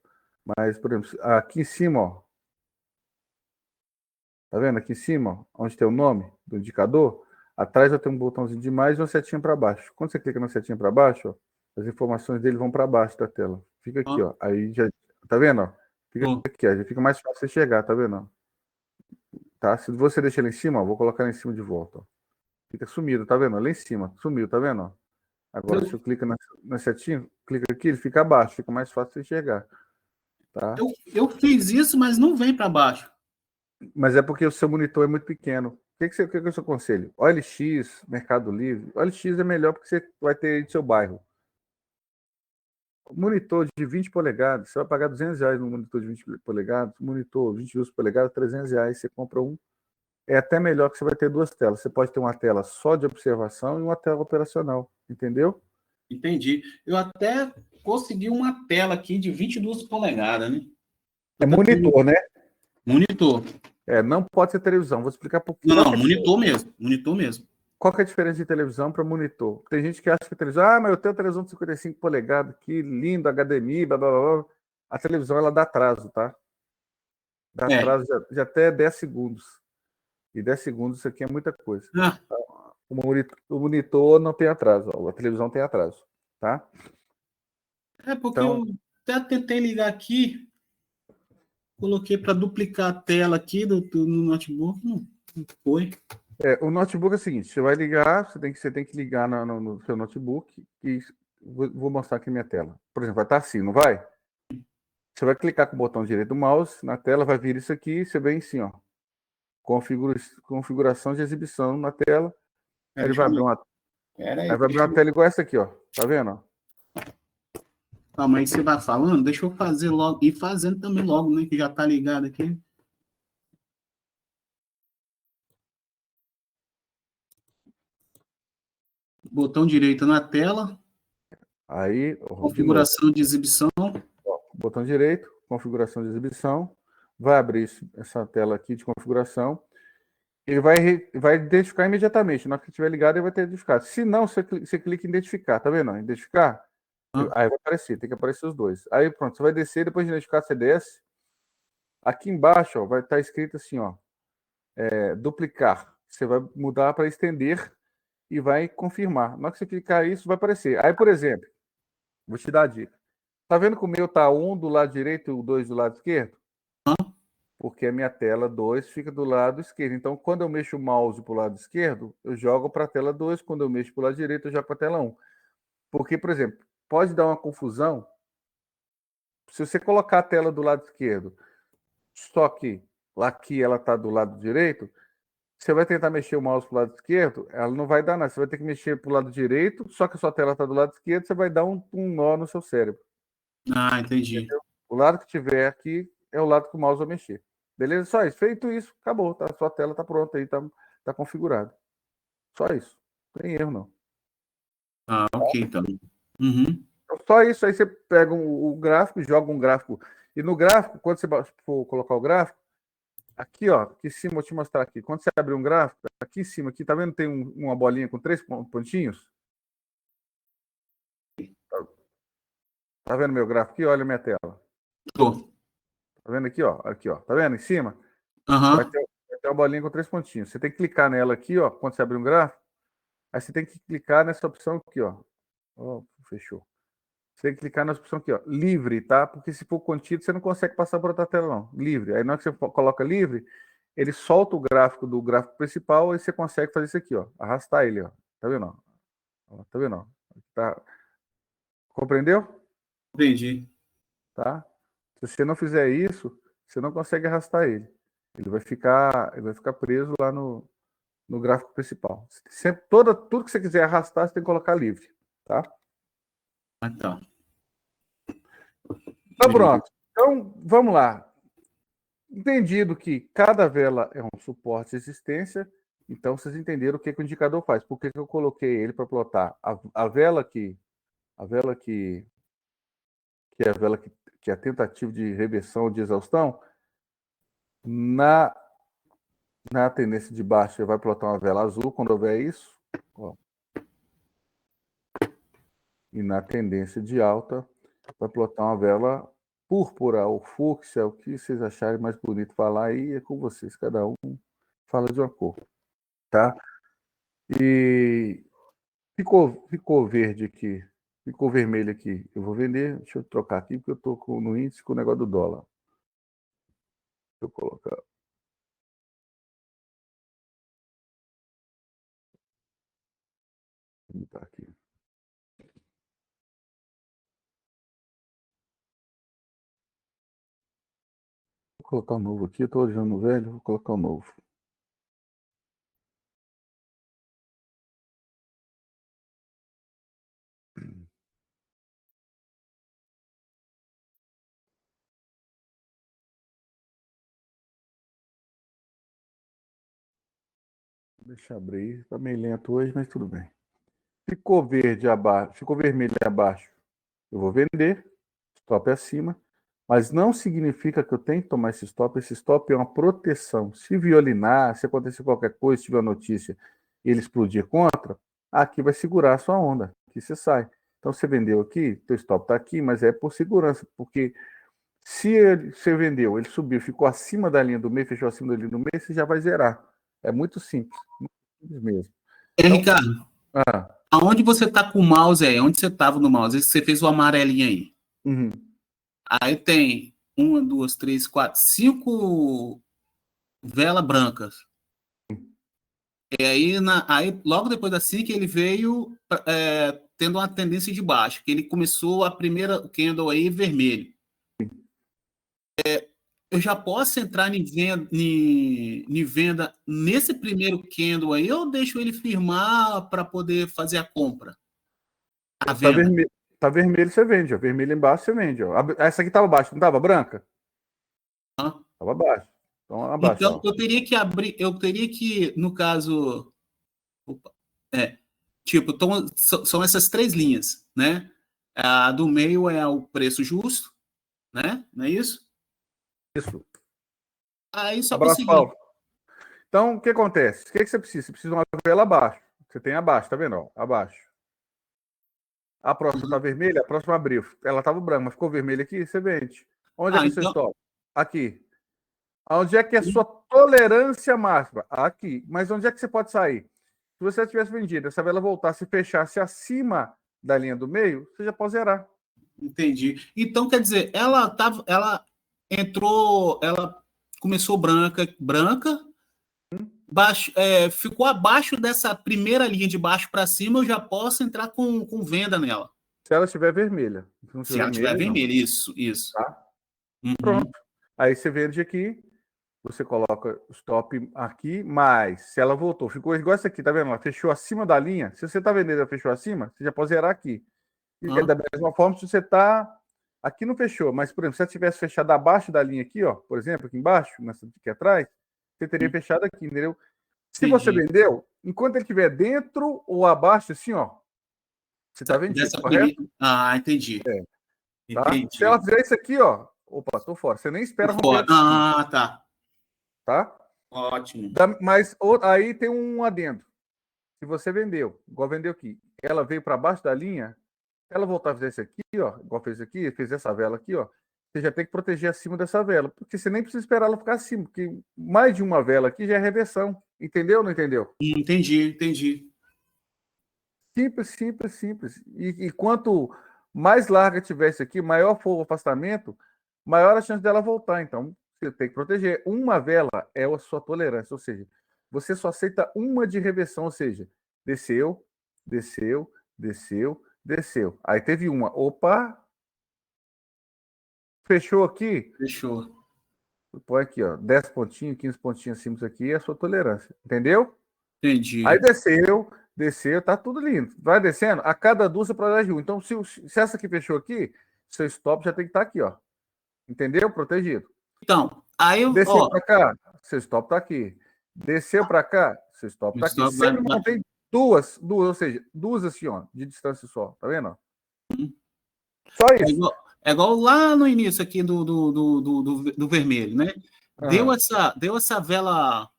Mas, por exemplo, aqui em cima, ó. Tá vendo? Aqui em cima, ó, onde tem o nome do indicador, atrás vai ter um botãozinho de mais e uma setinha para baixo. Quando você clica na setinha para baixo, ó, as informações dele vão para baixo da tela. Fica aqui, ó. Aí já. Tá vendo? Ó? Fica aqui, ó. Já fica mais fácil você chegar, tá vendo? Ó? Tá? Se você deixar ele em cima, ó, vou colocar lá em cima de volta. Ó. Fica sumido, tá vendo? Lá em cima. Sumiu, tá vendo? Ó? Agora, se eu clico na setinha, clica aqui, ele fica abaixo, fica mais fácil você enxergar. Tá? Eu fiz isso, mas não vem para baixo. Mas é porque o seu monitor é muito pequeno. O que é o seu conselho? OLX, Mercado Livre. OLX é melhor porque você vai ter aí do seu bairro. Monitor de 20 polegadas, você vai pagar R$ 200 no monitor de 20 polegadas, monitor 22 polegadas, R$ 300, você compra um. É até melhor que você vai ter duas telas. Você pode ter uma tela só de observação e uma tela operacional, entendeu? Entendi. Eu até consegui uma tela aqui de 22 polegadas, né? É Tudo aqui monitor, né? monitor. Não pode ser televisão. Vou explicar por quê. Não, não, monitor mesmo. Monitor mesmo. Qual que é a diferença de televisão para monitor? Tem gente que acha que televisão, mas eu tenho televisão de 55 polegadas, que lindo, HDMI, blá, blá, blá. A televisão, ela dá atraso, tá? Dá É. atraso de até 10 segundos. E 10 segundos, isso aqui é muita coisa. Ah, O monitor não tem atraso, ó, a televisão tem atraso, tá? é porque Então, eu até tentei ligar aqui, coloquei para duplicar a tela aqui no notebook, não foi. o notebook é o seguinte, você vai ligar, você tem que ligar no seu notebook e vou mostrar aqui minha tela. Por exemplo, vai estar assim, não vai? Você vai clicar com o botão direito do mouse, na tela vai vir isso aqui, você vem assim, ó, configuração de exibição na tela, aí ele vai abrir uma, Pera aí aí, vai abrir uma tela igual essa aqui, ó, tá vendo? calma aí, você vai falando, deixa eu fazer logo, e fazendo também logo, né, que já tá ligado aqui. Botão direito na tela, Aí, ó, de novo, configuração de exibição. ó, botão direito, configuração de exibição, vai abrir essa tela aqui de configuração, ele vai identificar imediatamente. Na hora que estiver ligado, ele vai ter identificado. Se não, você clica em identificar, tá vendo? Identificar, Ah, aí vai aparecer, tem que aparecer os dois. Aí pronto, você vai descer, depois de identificar, você desce. Aqui embaixo, ó, vai estar escrito assim, ó, duplicar. Você vai mudar para estender e vai confirmar. Na hora que você clicar isso, vai aparecer. Aí, por exemplo, vou te dar a dica. Tá vendo que o meu tá um do lado direito e o 2 do lado esquerdo? Porque a minha tela 2 fica do lado esquerdo. Então, quando eu mexo o mouse para o lado esquerdo, eu jogo para a tela 2. Quando eu mexo para o lado direito, eu jogo para a tela 1. Porque, por exemplo, pode dar uma confusão se você colocar a tela do lado esquerdo, só que lá aqui ela está do lado direito, você vai tentar mexer o mouse para o lado esquerdo, ela não vai dar nada. Você vai ter que mexer para o lado direito, só que a sua tela está do lado esquerdo, você vai dar um nó no seu cérebro. entendi. O lado que tiver aqui é o lado que o mouse vai mexer. Beleza? Só isso. Feito isso, acabou. Tá? Sua tela está pronta aí, tá configurada. Só isso. Não tem erro, não. Ah, ok, então. Uhum. Só isso. Aí você pega o gráfico, joga um gráfico. E no gráfico, quando você for colocar o gráfico, aqui, ó, aqui em cima, vou te mostrar aqui. Quando você abrir um gráfico, aqui em cima, aqui, tá vendo? Tem uma bolinha com 3 pontinhos? Tá vendo meu gráfico aqui? Olha a minha tela. Tô. Tá vendo aqui, ó? Aqui, ó. Tá vendo? Em cima? Vai Aham. ter, vai ter uma bolinha com 3 pontinhos. Você tem que clicar nela aqui, ó, quando você abrir um gráfico. Aí você tem que clicar nessa opção aqui, ó. Ó, fechou. Você tem que clicar nessa opção aqui, ó. Livre, tá? Porque se for contido, você não consegue passar para outra tela, não. Livre. Aí na hora que você coloca livre, ele solta o gráfico do gráfico principal e você consegue fazer isso aqui, ó. Arrastar ele, ó. Tá vendo? Ó, tá vendo? Ó? Tá. Compreendeu? Entendi. Tá? Se você não fizer isso, você não consegue arrastar ele. Ele vai ficar preso lá no gráfico principal. Sempre, tudo que você quiser arrastar, você tem que colocar livre, tá? Ah, tá. Tá pronto. Então, vamos lá. Entendido que cada vela é um suporte de existência, então vocês entenderam o que o indicador faz. Por que eu coloquei ele para plotar a vela que é a vela que é a tentativa de reversão ou de exaustão, na tendência de baixo, você vai plotar uma vela azul quando houver isso. Ó. E na tendência de alta, vai plotar uma vela púrpura ou fúcsia, o que vocês acharem mais bonito falar aí é com vocês. Cada um fala de uma cor, tá? E ficou verde aqui, ficou vermelho aqui. Eu vou vender, deixa eu trocar aqui, porque eu estou no índice com o negócio do dólar. Deixa eu colocar. Vou botar aqui. Vou colocar o novo aqui, eu estou olhando o velho, vou colocar o novo. Deixa eu abrir. Está meio lento hoje, mas tudo bem. Ficou verde abaixo, ficou vermelho abaixo. Eu vou vender, stop acima, mas não significa que eu tenho que tomar esse stop. Esse stop é uma proteção. Se violinar, se acontecer qualquer coisa, se tiver notícia e ele explodir contra, aqui vai segurar a sua onda. Aqui você sai. Então você vendeu aqui, teu stop está aqui, mas é por segurança, porque você vendeu, ele subiu, ficou acima da linha do meio, fechou acima da linha do meio, você já vai zerar. É muito simples mesmo. Então, Ricardo, ah, aonde você tá com o mouse aí? Onde você tava no mouse? Você fez o amarelinho aí. uhum. Aí tem 1, 2, 3, 4, 5 velas brancas. E aí, aí, logo depois da 5, ele veio tendo uma tendência de baixo, que ele começou a primeira candle aí vermelho. Eu já posso entrar em venda nesse primeiro candle aí, ou deixo ele firmar para poder fazer a compra? A Tá venda. vermelho, tá vermelho, você vende, ó. Vermelho embaixo, você vende, ó. Essa aqui tava abaixo, não tava branca? Tá? Tava abaixo. Então, abaixo, Então, ó. eu teria que abrir, eu teria que, no caso, opa, tipo, então, são essas três linhas, né? A do meio é o preço justo, né? Não é isso? Isso. Aí só que é o Abraço, seguinte, Paulo. Então, o que acontece? O que você precisa? Você precisa de uma vela abaixo. Você tem abaixo, tá vendo? Ó, abaixo. A próxima tá vermelha, a próxima abriu. Ela tava branca, mas ficou vermelha aqui, você vende. Onde é que é o seu então, stop? Aqui. Onde é que é a sua tolerância máxima? Aqui. Mas onde é que você pode sair? Se você tivesse vendido, essa vela voltasse e fechasse acima da linha do meio, você já pode zerar. entendi. Então, quer dizer, ela entrou, ela começou branca, ficou abaixo dessa primeira linha de baixo para cima, eu já posso entrar com venda nela. Se ela estiver vermelha. Se não Se estiver ela tiver vermelha, não. vermelha, isso. Tá? Pronto. Uhum. Aí você vende aqui, você coloca o stop aqui, mas se ela voltou, ficou igual essa aqui, tá vendo? Ela fechou acima da linha. Se você tá vendendo, ela fechou acima, você já pode zerar aqui. E da mesma forma, se você tá aqui não fechou, mas por exemplo, se ela tivesse fechado abaixo da linha aqui, ó, por exemplo, aqui embaixo, nessa aqui atrás, você teria fechado aqui, entendeu? Se você Entendi. vendeu, enquanto ele estiver dentro ou abaixo, assim, ó, você tá vendido, Dessa correto? primeira. Ah, entendi. Tá? Se ela Entendi. fizer isso aqui, ó, opa, tô fora. Você nem espera romper aqui, Ah, tá. tá? Ótimo. Mas aí tem um adendo. Se você vendeu, igual vendeu aqui, ela veio para baixo da linha, se ela voltar a fazer isso aqui, ó, igual fez aqui, fez essa vela aqui, ó, você já tem que proteger acima dessa vela, porque você nem precisa esperar ela ficar acima, porque mais de uma vela aqui já é reversão. Entendeu ou não entendeu? Entendi. Simples, simples, simples. E quanto mais larga tiver isso aqui, maior for o afastamento, maior a chance dela voltar. Então, você tem que proteger. Uma vela é a sua tolerância, ou seja, você só aceita uma de reversão, ou seja, desceu, desceu, desceu, desceu. Aí teve uma. Opa! Fechou aqui? Fechou. Põe aqui, ó, 10 pontinhos, 15 pontinhos acima disso aqui é a sua tolerância. Entendeu? Aí Entendi. desceu, tá tudo lindo. Vai descendo, a cada duas você protege um. Então, se essa aqui fechou aqui, seu stop já tem que estar aqui, ó. Entendeu? Protegido. Então, aí, Desceu ó, para cá, seu stop tá aqui. Desceu para cá, seu stop tá aqui. Sempre mantém duas, ou seja, duas assim, ó, de distância só. Tá vendo? Só isso. É igual lá no início aqui do vermelho, né? Deu Aham. essa vela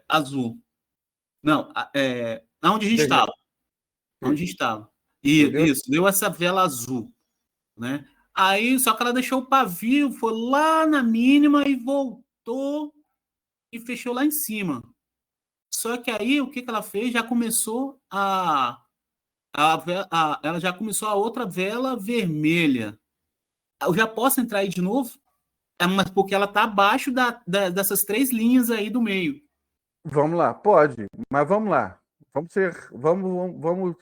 azul. Não, onde a gente Vermelho. estava. Onde a gente estava. Entendeu? Isso, deu essa vela azul, né? Aí, só que ela deixou o pavio, foi lá na mínima e voltou e fechou lá em cima. Só que aí, o que ela fez? Já começou ela já começou a outra vela vermelha. Eu já posso entrar aí de novo? Mas porque ela está abaixo dessas três linhas aí do meio. Vamos lá, pode, mas vamos lá.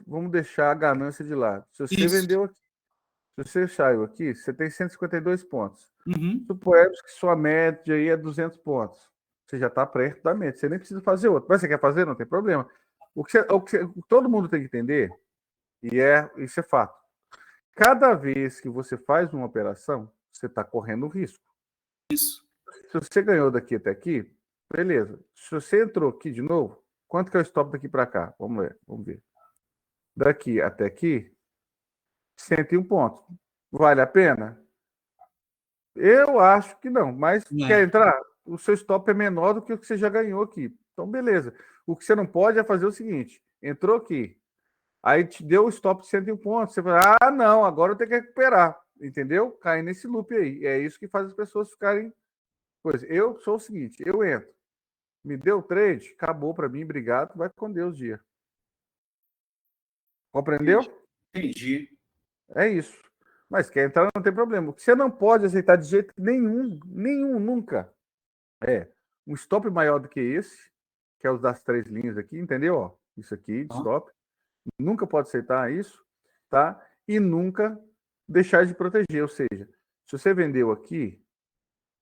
Vamos deixar a ganância de lado. Se você Isso. vendeu aqui, se você saiu aqui, você tem 152 pontos. Uhum. Suponhamos que sua média aí é 200 pontos. Você já está perto da média, você nem precisa fazer outro. Mas você quer fazer, não tem problema. O que todo mundo tem que entender, isso é fato. Cada vez que você faz uma operação, você está correndo risco. Isso. Se você ganhou daqui até aqui, Beleza. Se você entrou aqui de novo, quanto que é o stop daqui para cá? Vamos ver. Daqui até aqui, 101 pontos. Vale a pena? Eu acho que não, mas quer entrar? O seu stop é menor do que o que você já ganhou aqui. Então, beleza. O que você não pode é fazer o seguinte: entrou aqui, aí te deu o stop de 101 pontos. Você fala, não, agora eu tenho que recuperar. Entendeu? Cai nesse loop aí. É isso que faz as pessoas ficarem. Pois eu sou o seguinte: eu entro, me deu trade, acabou para mim, obrigado, vai com Deus, dia. Compreendeu? Entendi. É isso. Mas quer entrar, não tem problema. O que você não pode aceitar de jeito nenhum, nunca, é um stop maior do que esse, que é os das 3 linhas aqui, entendeu? Ó, isso aqui, de stop. Nunca pode aceitar isso, tá? E nunca deixar de proteger. Ou seja, se você vendeu aqui,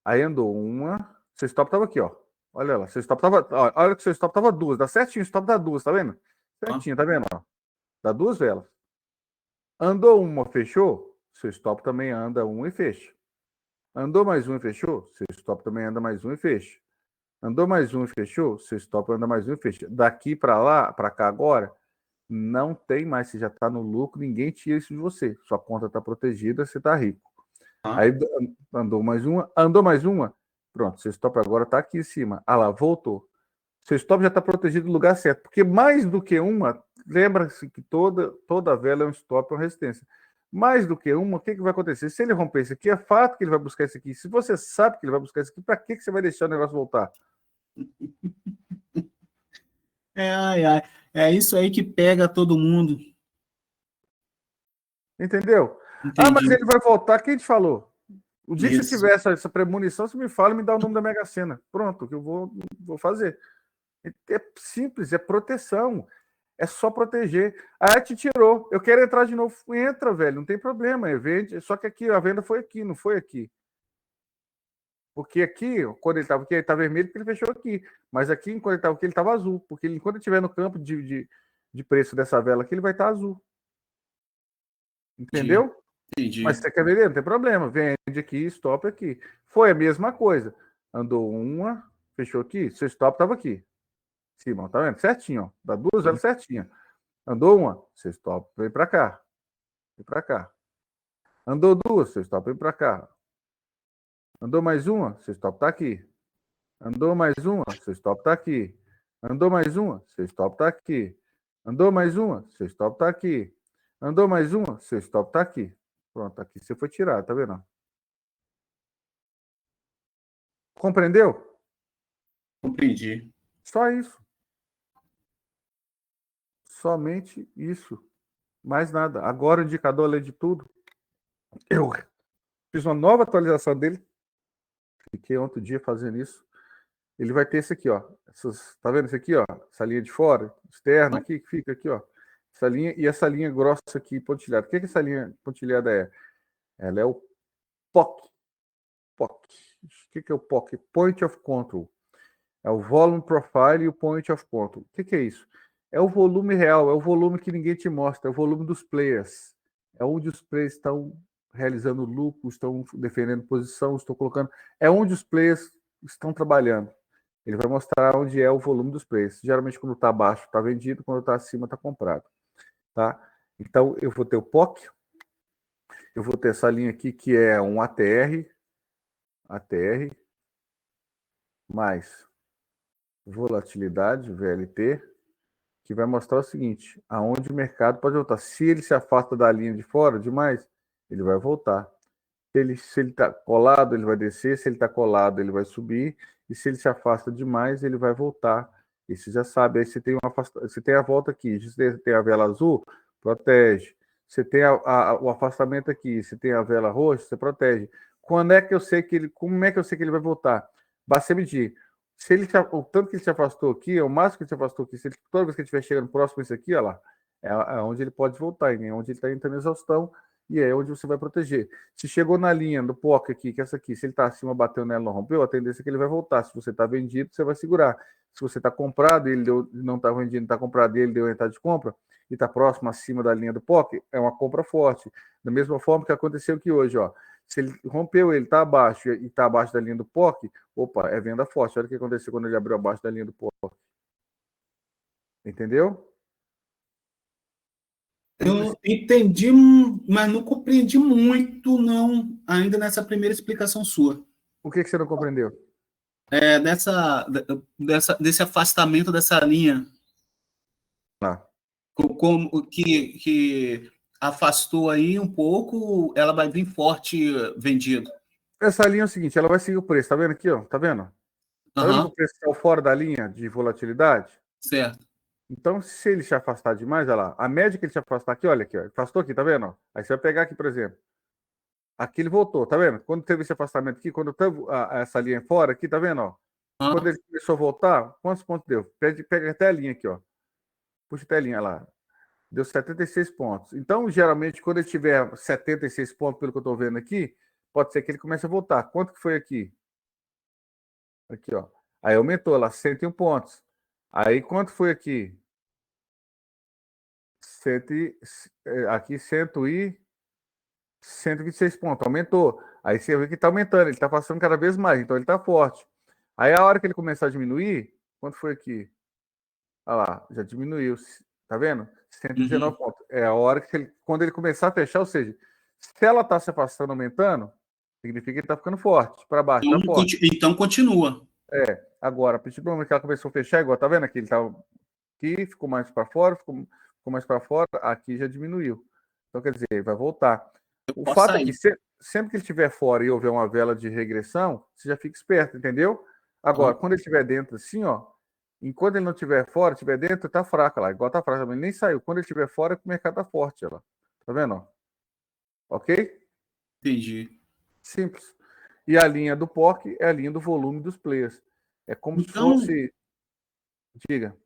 aí andou uma, seu stop estava aqui, ó. Olha lá, seu stop estava. Olha que seu stop estava duas, dá certinho, o stop dá duas, tá vendo? Certinho, tá vendo? Ó, dá duas velas. Andou uma, fechou? Seu stop também anda um e fecha. Andou mais um e fechou? Seu stop também anda mais um e fecha. Andou mais um e fechou? Seu stop anda mais um e fecha. Daqui para lá, para cá agora, não tem mais. Você já está no lucro, ninguém tira isso de você. Sua conta está protegida, você está rico. Aí andou mais uma. Pronto, seu stop agora está aqui em cima. Ah lá, voltou. Seu stop já está protegido no lugar certo. Porque mais do que uma, lembra-se que toda vela é um stop ou resistência. Mais do que uma, o que vai acontecer? Se ele romper esse aqui, é fato que ele vai buscar esse aqui. Se você sabe que ele vai buscar esse aqui, para que você vai deixar o negócio voltar? É isso aí que pega todo mundo. Entendeu? Entendi. Mas ele vai voltar. Quem te falou? O dia que você tiver essa premonição, você me fala e me dá o nome da Mega Sena. Pronto, que eu vou fazer. É simples, é proteção. É só proteger. Aí te tirou. Eu quero entrar de novo. Entra, velho. Não tem problema. Vende. Só que aqui, a venda foi aqui, não foi aqui. Porque aqui, quando ele estava aqui, ele estava vermelho porque ele fechou aqui. Mas aqui, quando ele estava aqui, ele estava azul. Porque enquanto ele estiver no campo de preço dessa vela aqui, ele vai estar azul. Entendeu? Entendi. Mas você quer vender? Não tem problema. Vende aqui, stop aqui. Foi a mesma coisa. Andou uma, fechou aqui, seu stop estava aqui. Cima, tá vendo? Certinho, ó. Dá duas velas certinho. Andou uma, seu stop vem para cá. Vem para cá. Andou duas, seu stop vem para cá. Andou mais uma, seu stop tá aqui. Andou mais uma, seu stop tá aqui. Andou mais uma, seu stop tá aqui. Andou mais uma, seu stop tá aqui. Andou mais uma, seu stop tá aqui. Pronto, aqui você foi tirado, tá vendo? Compreendeu? Compreendi. Só isso. Somente isso. Mais nada. Agora o indicador, além de tudo, eu fiz uma nova atualização dele. Fiquei outro dia fazendo isso. Ele vai ter esse aqui, ó. Tá vendo esse aqui, ó? Essa linha de fora, externa aqui, que fica aqui, ó. Essa linha e essa linha grossa aqui, pontilhada. O que essa linha pontilhada é? Ela é o POC. POC. O que é o POC? Point of Control. É o Volume Profile e o Point of Control. O que é isso? É o volume real, é o volume que ninguém te mostra, é o volume dos players. É onde os players estão realizando lucro, estão defendendo posição, estão colocando. É onde os players estão trabalhando. Ele vai mostrar onde é o volume dos players. Geralmente, quando está abaixo, está vendido, quando está acima, está comprado. Tá? Então, eu vou ter o POC, eu vou ter essa linha aqui que é um ATR mais volatilidade, VLT, que vai mostrar o seguinte, aonde o mercado pode voltar. Se ele se afasta da linha de fora demais, ele vai voltar. Se ele está colado, ele vai descer. Se ele está colado, ele vai subir. E se ele se afasta demais, ele vai voltar. E você já sabe, aí você tem, você tem a volta aqui. Você tem a vela azul, protege. Você tem o afastamento aqui. Você tem a vela roxa, você protege. Quando é que eu sei que ele... Como é que eu sei que ele vai voltar? Basta medir. Se ele o tanto que ele se afastou aqui, é o máximo que ele se afastou aqui. Se ele, toda vez que ele estiver chegando próximo a isso aqui, olha lá, é onde ele pode voltar, é onde ele está entrando em exaustão, e é onde você vai proteger. Se chegou na linha do POC aqui, que é essa aqui, se ele está acima, bateu nela, não rompeu, a tendência é que ele vai voltar. Se você está vendido, você vai segurar. Se você está comprado, ele não está vendido, está comprado, e ele deu entrada de compra, e está próximo, acima da linha do POC, é uma compra forte. Da mesma forma que aconteceu aqui hoje, ó. Se ele rompeu, ele está abaixo e está abaixo da linha do POC, opa, é venda forte. Olha o que aconteceu quando ele abriu abaixo da linha do POC. Entendeu? Eu entendi, mas não compreendi muito, não, ainda nessa primeira explicação sua. O que você não compreendeu? Desse afastamento dessa linha. Ah. Como que afastou aí um pouco, ela vai vir forte vendido. Essa linha é o seguinte, ela vai seguir o preço, tá vendo aqui, ó? Tá vendo? Tá vendo que Aham, o preço está fora da linha de volatilidade? certo. Então, se ele te afastar demais, olha lá, a média que ele te afastar aqui, olha aqui, ó, afastou aqui, tá vendo? Ó? Aí você vai pegar aqui, por exemplo. Aqui ele voltou, tá vendo? Quando teve esse afastamento aqui, quando teve essa linha fora aqui, tá vendo? Ó? Quando Aham, ele começou a voltar, quantos pontos deu? Pega até a linha aqui, ó. Puxa até a linha lá. Deu 76 pontos. Então, geralmente, quando ele tiver 76 pontos, pelo que eu estou vendo aqui, pode ser que ele comece a voltar. Quanto que foi aqui? Aqui, ó. Aí aumentou lá, 101 pontos. Aí, quanto foi aqui? Aqui, 126 pontos. Aumentou. Aí você vê que está aumentando. Ele está passando cada vez mais. Então, ele está forte. Aí, a hora que ele começar a diminuir, quanto foi aqui? Olha lá, já diminuiu. Tá vendo? 119 pontos. É a hora que quando ele começar a fechar, ou seja, se ela está se afastando, aumentando, significa que ele está ficando forte. Para baixo, está forte. Então continua. Agora, a partir do momento que ela começou a fechar, igual, tá vendo aqui? Ele estava aqui, ficou mais para fora, ficou mais para fora, aqui já diminuiu. Então, quer dizer, vai voltar. O fato é que sempre que ele estiver fora e houver uma vela de regressão, você já fica esperto, entendeu? Agora, quando ele estiver dentro assim, ó, enquanto ele não estiver fora, estiver dentro, tá fraca lá. Igual tá fraca também, nem saiu. Quando ele estiver fora, o mercado tá forte, ela. Tá vendo? Ó? Ok? Entendi. Simples. E a linha do POC é a linha do volume dos players. É como se fosse. Diga.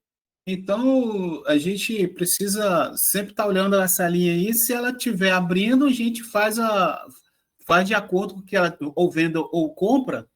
Então, a gente precisa sempre estar olhando essa linha aí. Se ela estiver abrindo, a gente faz de acordo com que ela ou venda ou compra.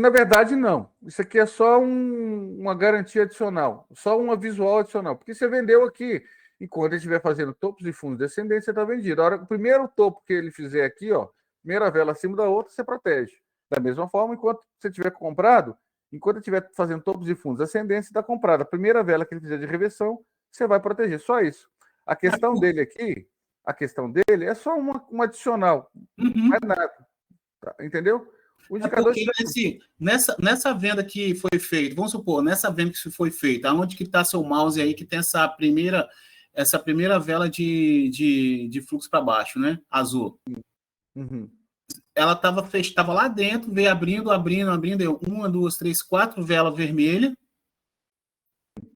Na verdade, não. Isso aqui é só uma garantia adicional, só uma visual adicional. Porque você vendeu aqui, enquanto ele estiver fazendo topos e fundos descendentes, você está vendido. O primeiro topo que ele fizer aqui, ó, primeira vela acima da outra, você protege. Da mesma forma, enquanto você tiver comprado, enquanto ele estiver fazendo topos e fundos ascendentes, você está comprado. A primeira vela que ele fizer de reversão, você vai proteger. Só isso. A questão dele aqui, é só uma adicional. Não é nada. Tá? Entendeu? O indicador porque nessa venda que foi feita, vamos supor, nessa venda que foi feita, aonde que está seu mouse aí que tem essa primeira vela de fluxo para baixo, né? Azul. Uhum. Ela estava lá dentro, veio abrindo, deu 1, 2, 3, 4 velas vermelhas.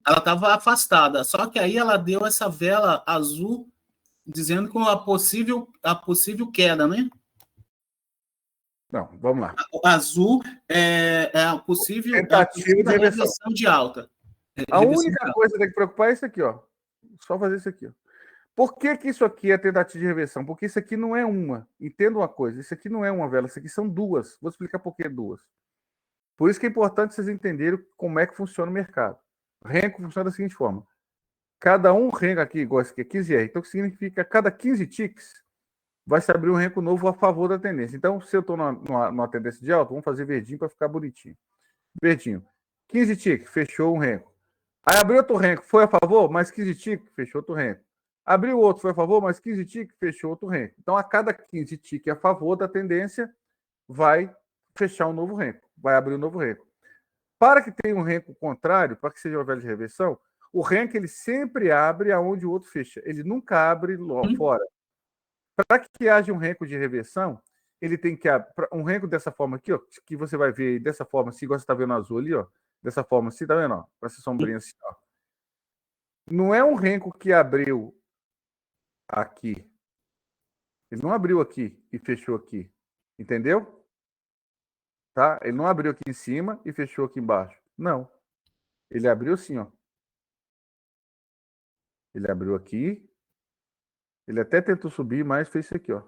Ela estava afastada, só que aí ela deu essa vela azul, dizendo com a possível queda, né? Não, vamos lá. O azul é a possível tentativa de reversão de alta. A única coisa que tem que preocupar é isso aqui, ó. Só fazer isso aqui, ó. Por que isso aqui é tentativa de reversão? Porque isso aqui não é uma. Entenda uma coisa, isso aqui não é uma vela, isso aqui são duas. Vou explicar por que duas. Por isso que é importante vocês entenderem como é que funciona o mercado. O Renko funciona da seguinte forma. Cada um Renko aqui, igual esse aqui, é 15R. Então, o que significa que a cada 15 ticks vai se abrir um Renko novo a favor da tendência. Então, se eu estou numa tendência de alta, vamos fazer verdinho para ficar bonitinho. Verdinho. 15 ticks, fechou um Renko. Aí abriu outro Renko, foi a favor, mais 15 ticks, fechou outro Renko. Abriu outro, foi a favor, mais 15 ticks, fechou outro Renko. Então, a cada 15 ticks a favor da tendência, vai fechar um novo Renko, vai abrir um novo Renko. Para que tenha um Renko contrário, para que seja uma vela de reversão, o Renko ele sempre abre aonde o outro fecha. Ele nunca abre lá fora. Para que haja um Renko de reversão, ele tem que abrir um Renko dessa forma aqui, ó, que você vai ver dessa forma, assim, igual você está vendo azul ali, ó, dessa forma assim, tá vendo? Ó, com essa sombrinha assim, ó. Não é um Renko que abriu aqui. Ele não abriu aqui e fechou aqui. Entendeu? Tá? Ele não abriu aqui em cima e fechou aqui embaixo. Não. Ele abriu assim, ó. Ele abriu aqui. Ele até tentou subir, mas fez isso aqui, ó.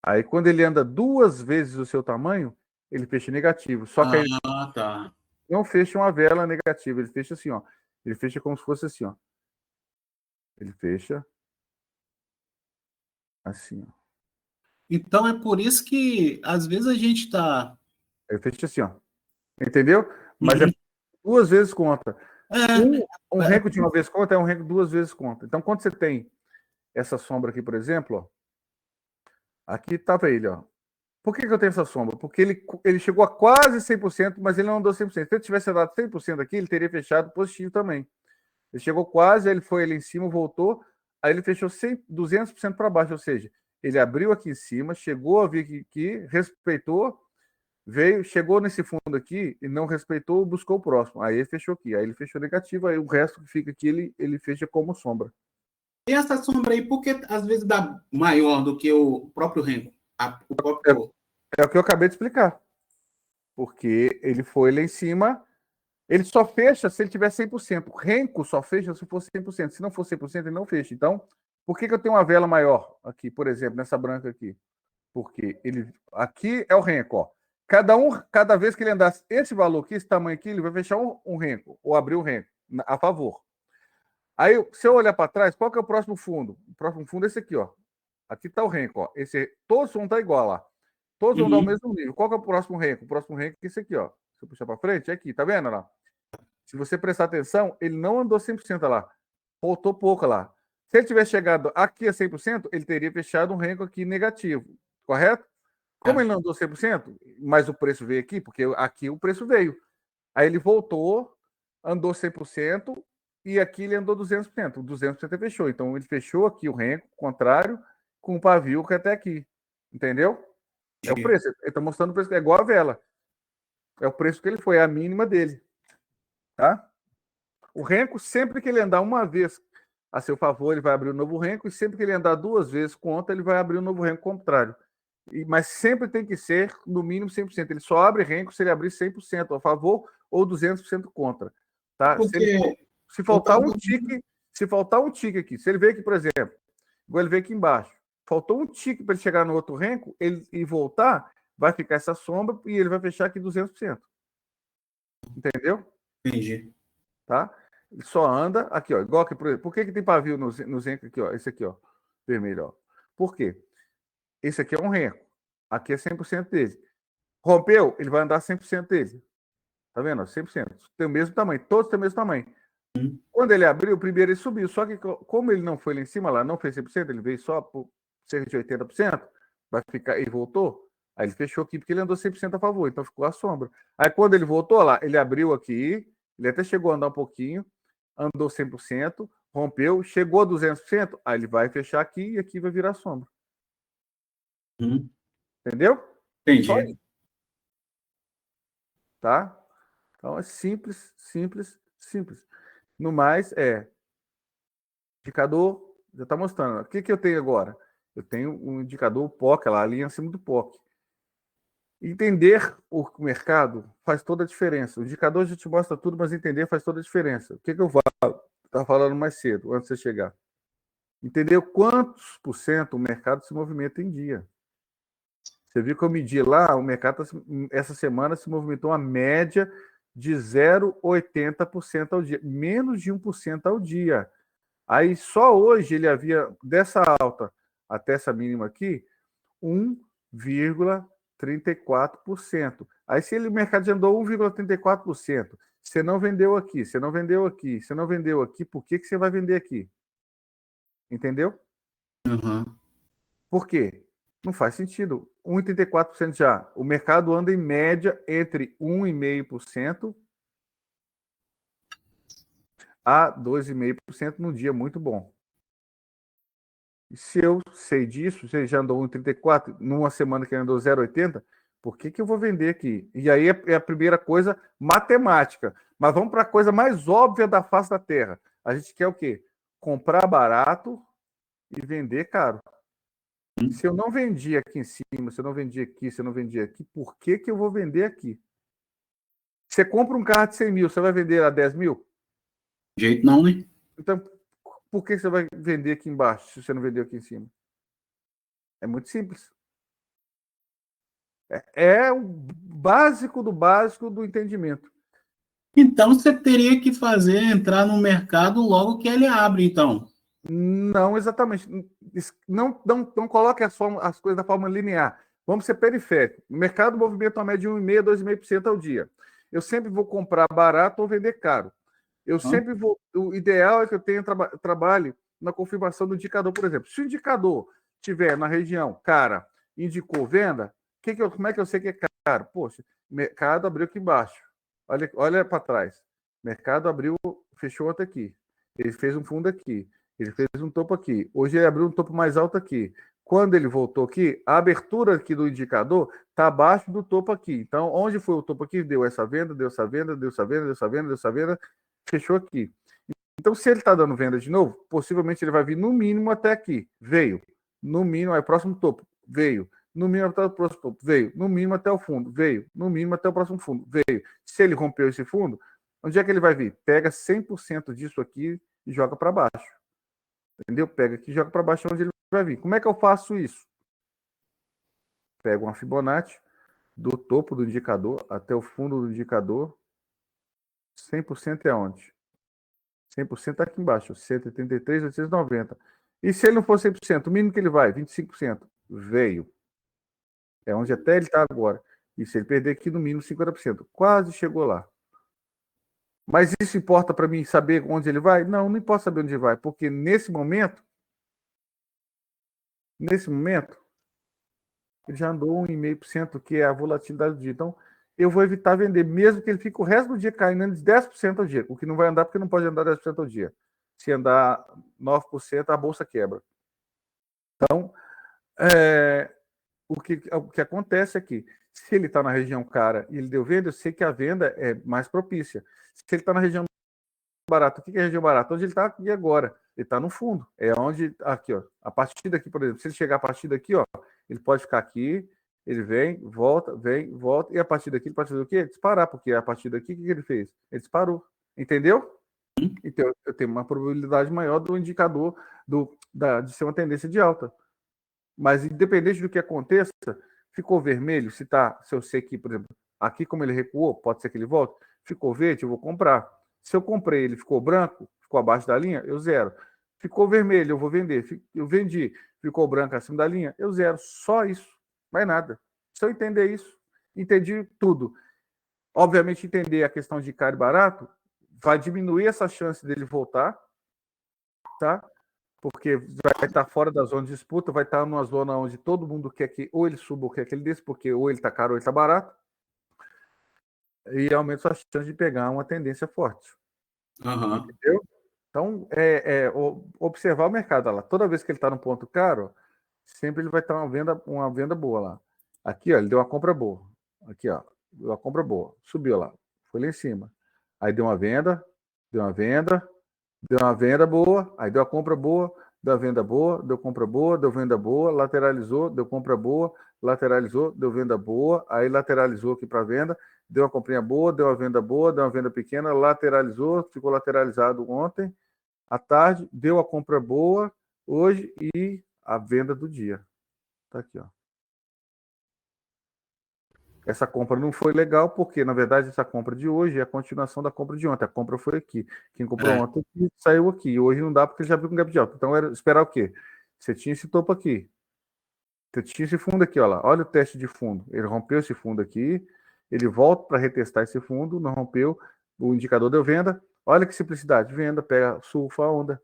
Aí quando ele anda duas vezes o seu tamanho, ele fecha negativo. Só que aí tá. não fecha uma vela negativa. Ele fecha assim, ó. Ele fecha como se fosse assim, ó. Ele fecha assim, ó. Então é por isso que às vezes a gente está. Eu fecho assim, ó. Entendeu? Mas é duas vezes conta. Um renco de uma vez conta é um renco duas vezes conta. Então, quando você tem essa sombra aqui, por exemplo, ó, aqui estava ele, ó. Por que eu tenho essa sombra? Porque ele chegou a quase 100%, mas ele não andou 100%. Se ele tivesse dado 100% aqui, ele teria fechado positivo também. Ele chegou quase, ele foi ali em cima, voltou, aí ele fechou 200% para baixo, ou seja, ele abriu aqui em cima, chegou a vir aqui, respeitou, veio, chegou nesse fundo aqui e não respeitou, buscou o próximo. Aí ele fechou aqui, aí ele fechou negativo, aí o resto que fica aqui, ele fecha como sombra. E essa sombra aí, por que às vezes dá maior do que o próprio renco? O próprio... É o que eu acabei de explicar. Porque ele foi lá em cima, ele só fecha se ele tiver 100%. O renco só fecha se for 100%. Se não for 100%, ele não fecha. Então, por que eu tenho uma vela maior aqui, por exemplo, nessa branca aqui? Porque ele aqui é o renco, ó. Cada vez que ele andar esse valor aqui, esse tamanho aqui, ele vai fechar um renco, ou abrir um renco, a favor. Aí, se eu olhar para trás, qual que é o próximo fundo? O próximo fundo é esse aqui, ó. Aqui está o renco, ó. Todos vão estar igual lá. Todos vão dar o mesmo nível. Qual que é o próximo renco? O próximo renco é esse aqui, ó. Se eu puxar para frente, é aqui, tá vendo lá? Se você prestar atenção, ele não andou 100% lá. Faltou pouco lá. Se ele tivesse chegado aqui a 100%, ele teria fechado um renco aqui negativo, correto? Como ele não andou 100%, mas o preço veio aqui, porque aqui o preço veio. Aí ele voltou, andou 100%, e aqui ele andou 200%. O 200% ele fechou. Então ele fechou aqui o renco, contrário, com o pavio que é até aqui. Entendeu? É o preço. Ele está mostrando o preço. É igual a vela. É o preço que ele foi, é a mínima dele. Tá? O renco, sempre que ele andar uma vez a seu favor, ele vai abrir um novo renco, e sempre que ele andar duas vezes contra, ele vai abrir um novo renco contrário. Mas sempre tem que ser, no mínimo, 100%. Ele só abre renco se ele abrir 100% a favor ou 200% contra. Tá? Se faltar um tique aqui, se ele veio aqui, por exemplo, igual ele veio aqui embaixo, faltou um tique para ele chegar no outro renco e voltar, vai ficar essa sombra e ele vai fechar aqui 200%. Entendeu? Entendi. Tá? Ele só anda aqui, ó. Igual aqui, por exemplo. Por que tem pavio no renco aqui, ó? Esse aqui, ó. Vermelho, ó. Por quê? Esse aqui é um renco. Aqui é 100% dele. Rompeu, ele vai andar 100% dele. Tá vendo? 100%. Tem o mesmo tamanho. Todos têm o mesmo tamanho. Quando ele abriu, primeiro ele subiu. Só que como ele não foi lá em cima, lá não fez 100%, ele veio só por cerca de 80%, vai ficar e voltou. Aí ele fechou aqui porque ele andou 100% a favor. Então ficou a sombra. Aí quando ele voltou lá, ele abriu aqui, ele até chegou a andar um pouquinho, andou 100%, rompeu, chegou a 200%, aí ele vai fechar aqui e aqui vai virar sombra. Entendeu? Entendi. Só isso. Tá? Então é simples, simples, simples. No mais, indicador, já está mostrando. O que eu tenho agora? Eu tenho um indicador POC, lá, a linha acima do POC. Entender o mercado faz toda a diferença. O indicador já te mostra tudo, mas entender faz toda a diferença. O que eu estava falando mais cedo, antes de você chegar? Entender quantos por cento o mercado se movimenta em dia. Você viu que eu medi lá, o mercado essa semana se movimentou uma média de 0,80% ao dia, menos de 1% ao dia. Aí só hoje ele havia, dessa alta até essa mínima aqui, 1,34%. Aí se o mercado já andou 1,34%, você não vendeu aqui, você não vendeu aqui, você não vendeu aqui, por que você vai vender aqui? Entendeu? Por quê? Não faz sentido. 1,34% já. O mercado anda em média entre 1,5% a 2,5% num dia muito bom. E se eu sei disso, você já andou 1,34%, numa semana que andou 0,80%, por que eu vou vender aqui? E aí é a primeira coisa matemática. Mas vamos para a coisa mais óbvia da face da Terra. A gente quer o quê? Comprar barato e vender caro. Se eu não vendi aqui em cima, se eu não vendi aqui, se eu não vendi aqui, por que eu vou vender aqui? Você compra um carro de 100 mil, você vai vender a 10 mil? De jeito não, né? Então, por que você vai vender aqui embaixo, se você não vendeu aqui em cima? É muito simples. É o básico do entendimento. Então você teria que entrar no mercado logo que ele abre, então. Não exatamente. não coloque as coisas da forma linear. Vamos ser periférico. O mercado movimenta uma média de 1,5% a 2,5% ao dia. Eu sempre vou comprar barato ou vender caro. Eu sempre vou. O ideal é que eu tenha trabalhe na confirmação do indicador, por exemplo. Se o indicador estiver na região cara, indicou venda, como é que eu sei que é caro? Poxa, mercado abriu aqui embaixo. Olha para trás. Mercado abriu, fechou até aqui. Ele fez um fundo aqui. Ele fez um topo aqui. Hoje ele abriu um topo mais alto aqui. Quando ele voltou aqui, a abertura aqui do indicador está abaixo do topo aqui. Então, onde foi o topo aqui? Deu essa venda, deu essa venda, deu essa venda, deu essa venda, deu essa venda, fechou aqui. Então, se ele está dando venda de novo, possivelmente ele vai vir no mínimo até aqui. Veio. No mínimo, aí próximo topo. Veio. No mínimo até o próximo topo. Veio. No mínimo até o fundo. Veio. No mínimo até o próximo fundo. Veio. Se ele rompeu esse fundo, onde é que ele vai vir? Pega 100% disso aqui e joga para baixo. Entendeu? Pega aqui e joga para baixo onde ele vai vir. Como é que eu faço isso? Pego uma Fibonacci do topo do indicador até o fundo do indicador. 100% é onde? 100% está aqui embaixo. 183, 890. E se ele não for 100%, o mínimo que ele vai? 25%. Veio. É onde até ele está agora. E se ele perder aqui, no mínimo 50%. Quase chegou lá. Mas isso importa para mim saber onde ele vai? Não, não importa saber onde ele vai, porque nesse momento, ele já andou 1,5%, que é a volatilidade do dia. Então, eu vou evitar vender, mesmo que ele fique o resto do dia caindo de 10% ao dia, o que não vai andar, porque não pode andar 10% ao dia. Se andar 9%, a bolsa quebra. Então, o que acontece é que, se ele está na região cara e ele deu venda, eu sei que a venda é mais propícia. Se ele está na região barata, o que é região barata? Onde ele está aqui agora. Ele está no fundo. É onde, aqui, ó. A partir daqui, por exemplo, se ele chegar a partir daqui, ó, ele pode ficar aqui, ele vem, volta, e a partir daqui ele pode fazer o quê? Disparar, porque a partir daqui, o que ele fez? Ele disparou. Entendeu? Então, eu tenho uma probabilidade maior do indicador de ser uma tendência de alta. Mas, independente do que aconteça, ficou vermelho, se eu sei que, por exemplo, aqui como ele recuou, pode ser que ele volte, ficou verde, eu vou comprar. Se eu comprei, ele ficou branco, ficou abaixo da linha, eu zero. Ficou vermelho, eu vou vender. Eu vendi, ficou branco acima da linha, eu zero. Só isso, mais nada. Se eu entender isso, entendi tudo. Obviamente, entender a questão de caro e barato vai diminuir essa chance dele voltar, tá? Porque vai estar fora da zona de disputa, vai estar numa zona onde todo mundo quer que ou ele suba ou quer que ele desça, porque ou ele está caro ou ele está barato, e aumenta sua chance de pegar uma tendência forte. Entendeu? Então, observar o mercado lá. Toda vez que ele está no ponto caro, sempre ele vai estar uma venda boa lá. Aqui, ó, ele deu uma compra boa. Aqui, ó, deu uma compra boa. Subiu lá, foi lá em cima. Aí deu uma venda, deu uma venda boa, aí deu a compra boa, deu a venda boa, deu compra boa, deu venda boa, lateralizou, deu compra boa, lateralizou, deu venda boa, aí lateralizou aqui para venda, deu uma comprinha boa, deu uma venda pequena, lateralizou, ficou lateralizado ontem, à tarde, deu a compra boa hoje e a venda do dia. Tá aqui, ó. Essa compra não foi legal, porque, na verdade, essa compra de hoje é a continuação da compra de ontem. A compra foi aqui. Quem comprou ontem saiu aqui. Hoje não dá, porque já viu com gap de alta. Então, era esperar o quê? Você tinha esse topo aqui. Você tinha esse fundo aqui, ó lá. Olha o teste de fundo. Ele rompeu esse fundo aqui. Ele volta para retestar esse fundo. Não rompeu. O indicador deu venda. Olha que simplicidade. Venda, pega, surfa a onda.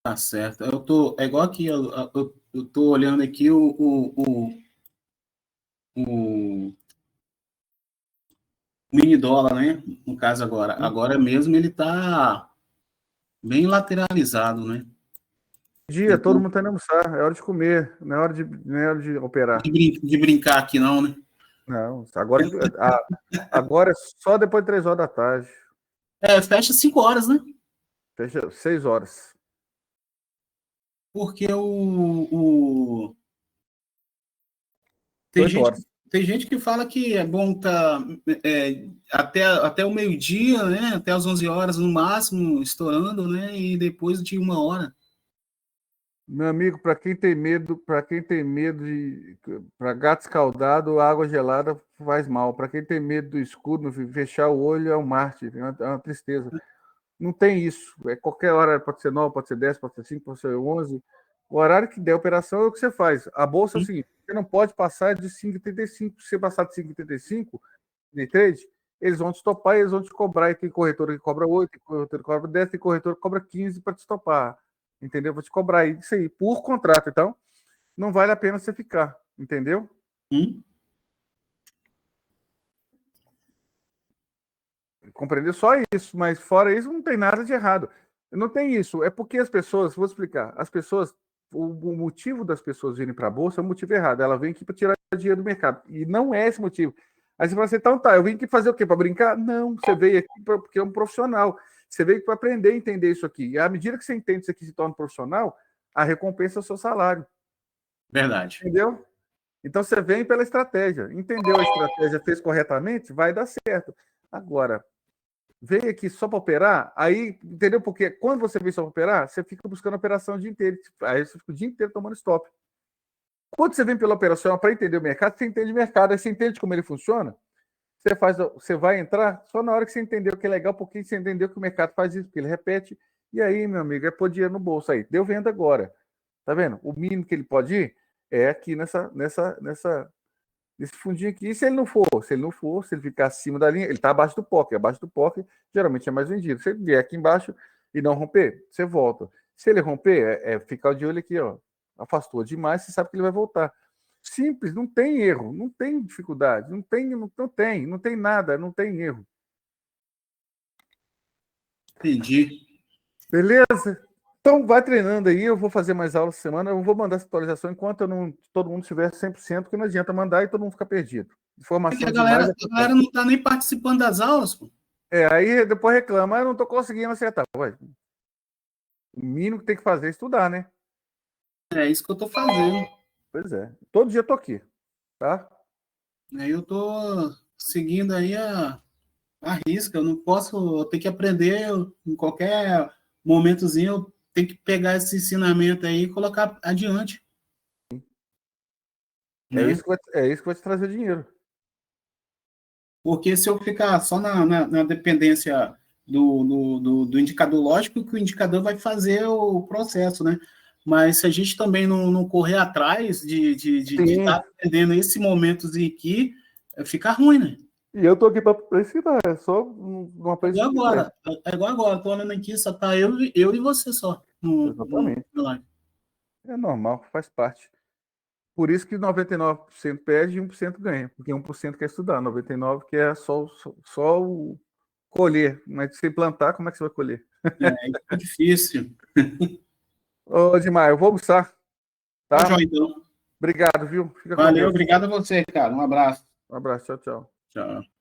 Tá certo. É igual aqui, eu tô olhando aqui o mini dólar, né? No caso agora. Agora mesmo ele tá bem lateralizado, né? Dia, todo mundo tá indo almoçar. É hora de comer. Não é hora de operar. De brincar aqui, não, né? Não, agora é só depois de 3 horas da tarde. Fecha 5 horas, né? Fecha 6 horas. Porque tem gente que fala que é bom tá até o meio-dia, né? Até as 11 horas no máximo, estourando, né? E depois de 1 hora. Meu amigo, para quem tem medo para gato escaldado, água gelada faz mal. Para quem tem medo do escuro, fechar o olho é um mártir, é uma tristeza. Não tem isso. É qualquer hora, pode ser 9, pode ser 10, pode ser 5, pode ser 11. O horário que der a operação é o que você faz. A bolsa é o seguinte, você não pode passar de 5,35. Se você passar de 5,35 de trade, eles vão te estopar e eles vão te cobrar. E tem corretora que cobra 8, tem corretora que cobra 10, tem corretora que cobra 15 para te estopar. Entendeu? Vou te cobrar isso aí, por contrato. Então, não vale a pena você ficar. Entendeu? Compreender só isso, mas fora isso não tem nada de errado. Não tem isso, é porque as pessoas, vou explicar, as pessoas, o motivo das pessoas virem para a bolsa é um motivo errado, ela vem aqui para tirar dinheiro do mercado, e não é esse motivo. Aí você fala assim, então tá, eu vim aqui fazer o quê? Para brincar? Não, você veio aqui porque é um profissional, você veio para aprender a entender isso aqui, e à medida que você entende isso aqui e se torna profissional, a recompensa é o seu salário. Verdade. Entendeu? Então você vem pela estratégia, entendeu a estratégia, fez corretamente, vai dar certo. Agora, veio aqui só para operar, aí, entendeu? Porque quando você vem só para operar, você fica buscando a operação o dia inteiro. Aí você fica o dia inteiro tomando stop. Quando você vem pela operação para entender o mercado, você entende o mercado, aí você entende como ele funciona, você vai entrar só na hora que você entendeu que é legal, porque você entendeu que o mercado faz isso, porque ele repete, e aí, meu amigo, é pôr dinheiro no bolso aí. Deu venda agora. Tá vendo? O mínimo que ele pode ir é aqui nesse fundinho aqui. E se ele não for, se ele ficar acima da linha, ele está abaixo do POC. Abaixo do POC, geralmente é mais vendido. Se ele vier aqui embaixo e não romper, você volta. Se ele romper, ficar de olho aqui, ó. Afastou demais, você sabe que ele vai voltar. Simples, não tem erro, não tem dificuldade, não tem nada, não tem erro. Entendi. Beleza? Então, vai treinando aí, eu vou fazer mais aulas essa semana, eu vou mandar essa atualização enquanto todo mundo estiver 100%, porque não adianta mandar e todo mundo ficar perdido. Informação A galera não está nem participando das aulas, pô. Aí depois reclama, eu não estou conseguindo acertar. Ué, o mínimo que tem que fazer é estudar, né? É isso que eu estou fazendo. Pois é. Todo dia eu tô aqui, tá? Aí eu estou seguindo aí a risca, eu não posso, eu tenho que aprender em qualquer momentozinho, eu tenho que pegar esse ensinamento aí e colocar adiante. É isso que vai te trazer dinheiro. Porque se eu ficar só na dependência do indicador, lógico que o indicador vai fazer o processo, né? Mas se a gente também não correr atrás de estar aprendendo esse momentozinho aqui, fica ruim, né? E eu tô aqui para ensinar, é só uma coisa. É igual agora, tô olhando aqui, só tá eu e você só. Exatamente. É normal, faz parte. Por isso que 99% perde e 1% ganha, porque 1% quer estudar, 99% quer só o colher. Mas se plantar, como é que você vai colher? É difícil. Ô, Edmar, eu vou almoçar. Tá? Então. Obrigado, viu? Valeu, obrigado a você, cara. Um abraço. Um abraço, tchau, tchau. Tchau.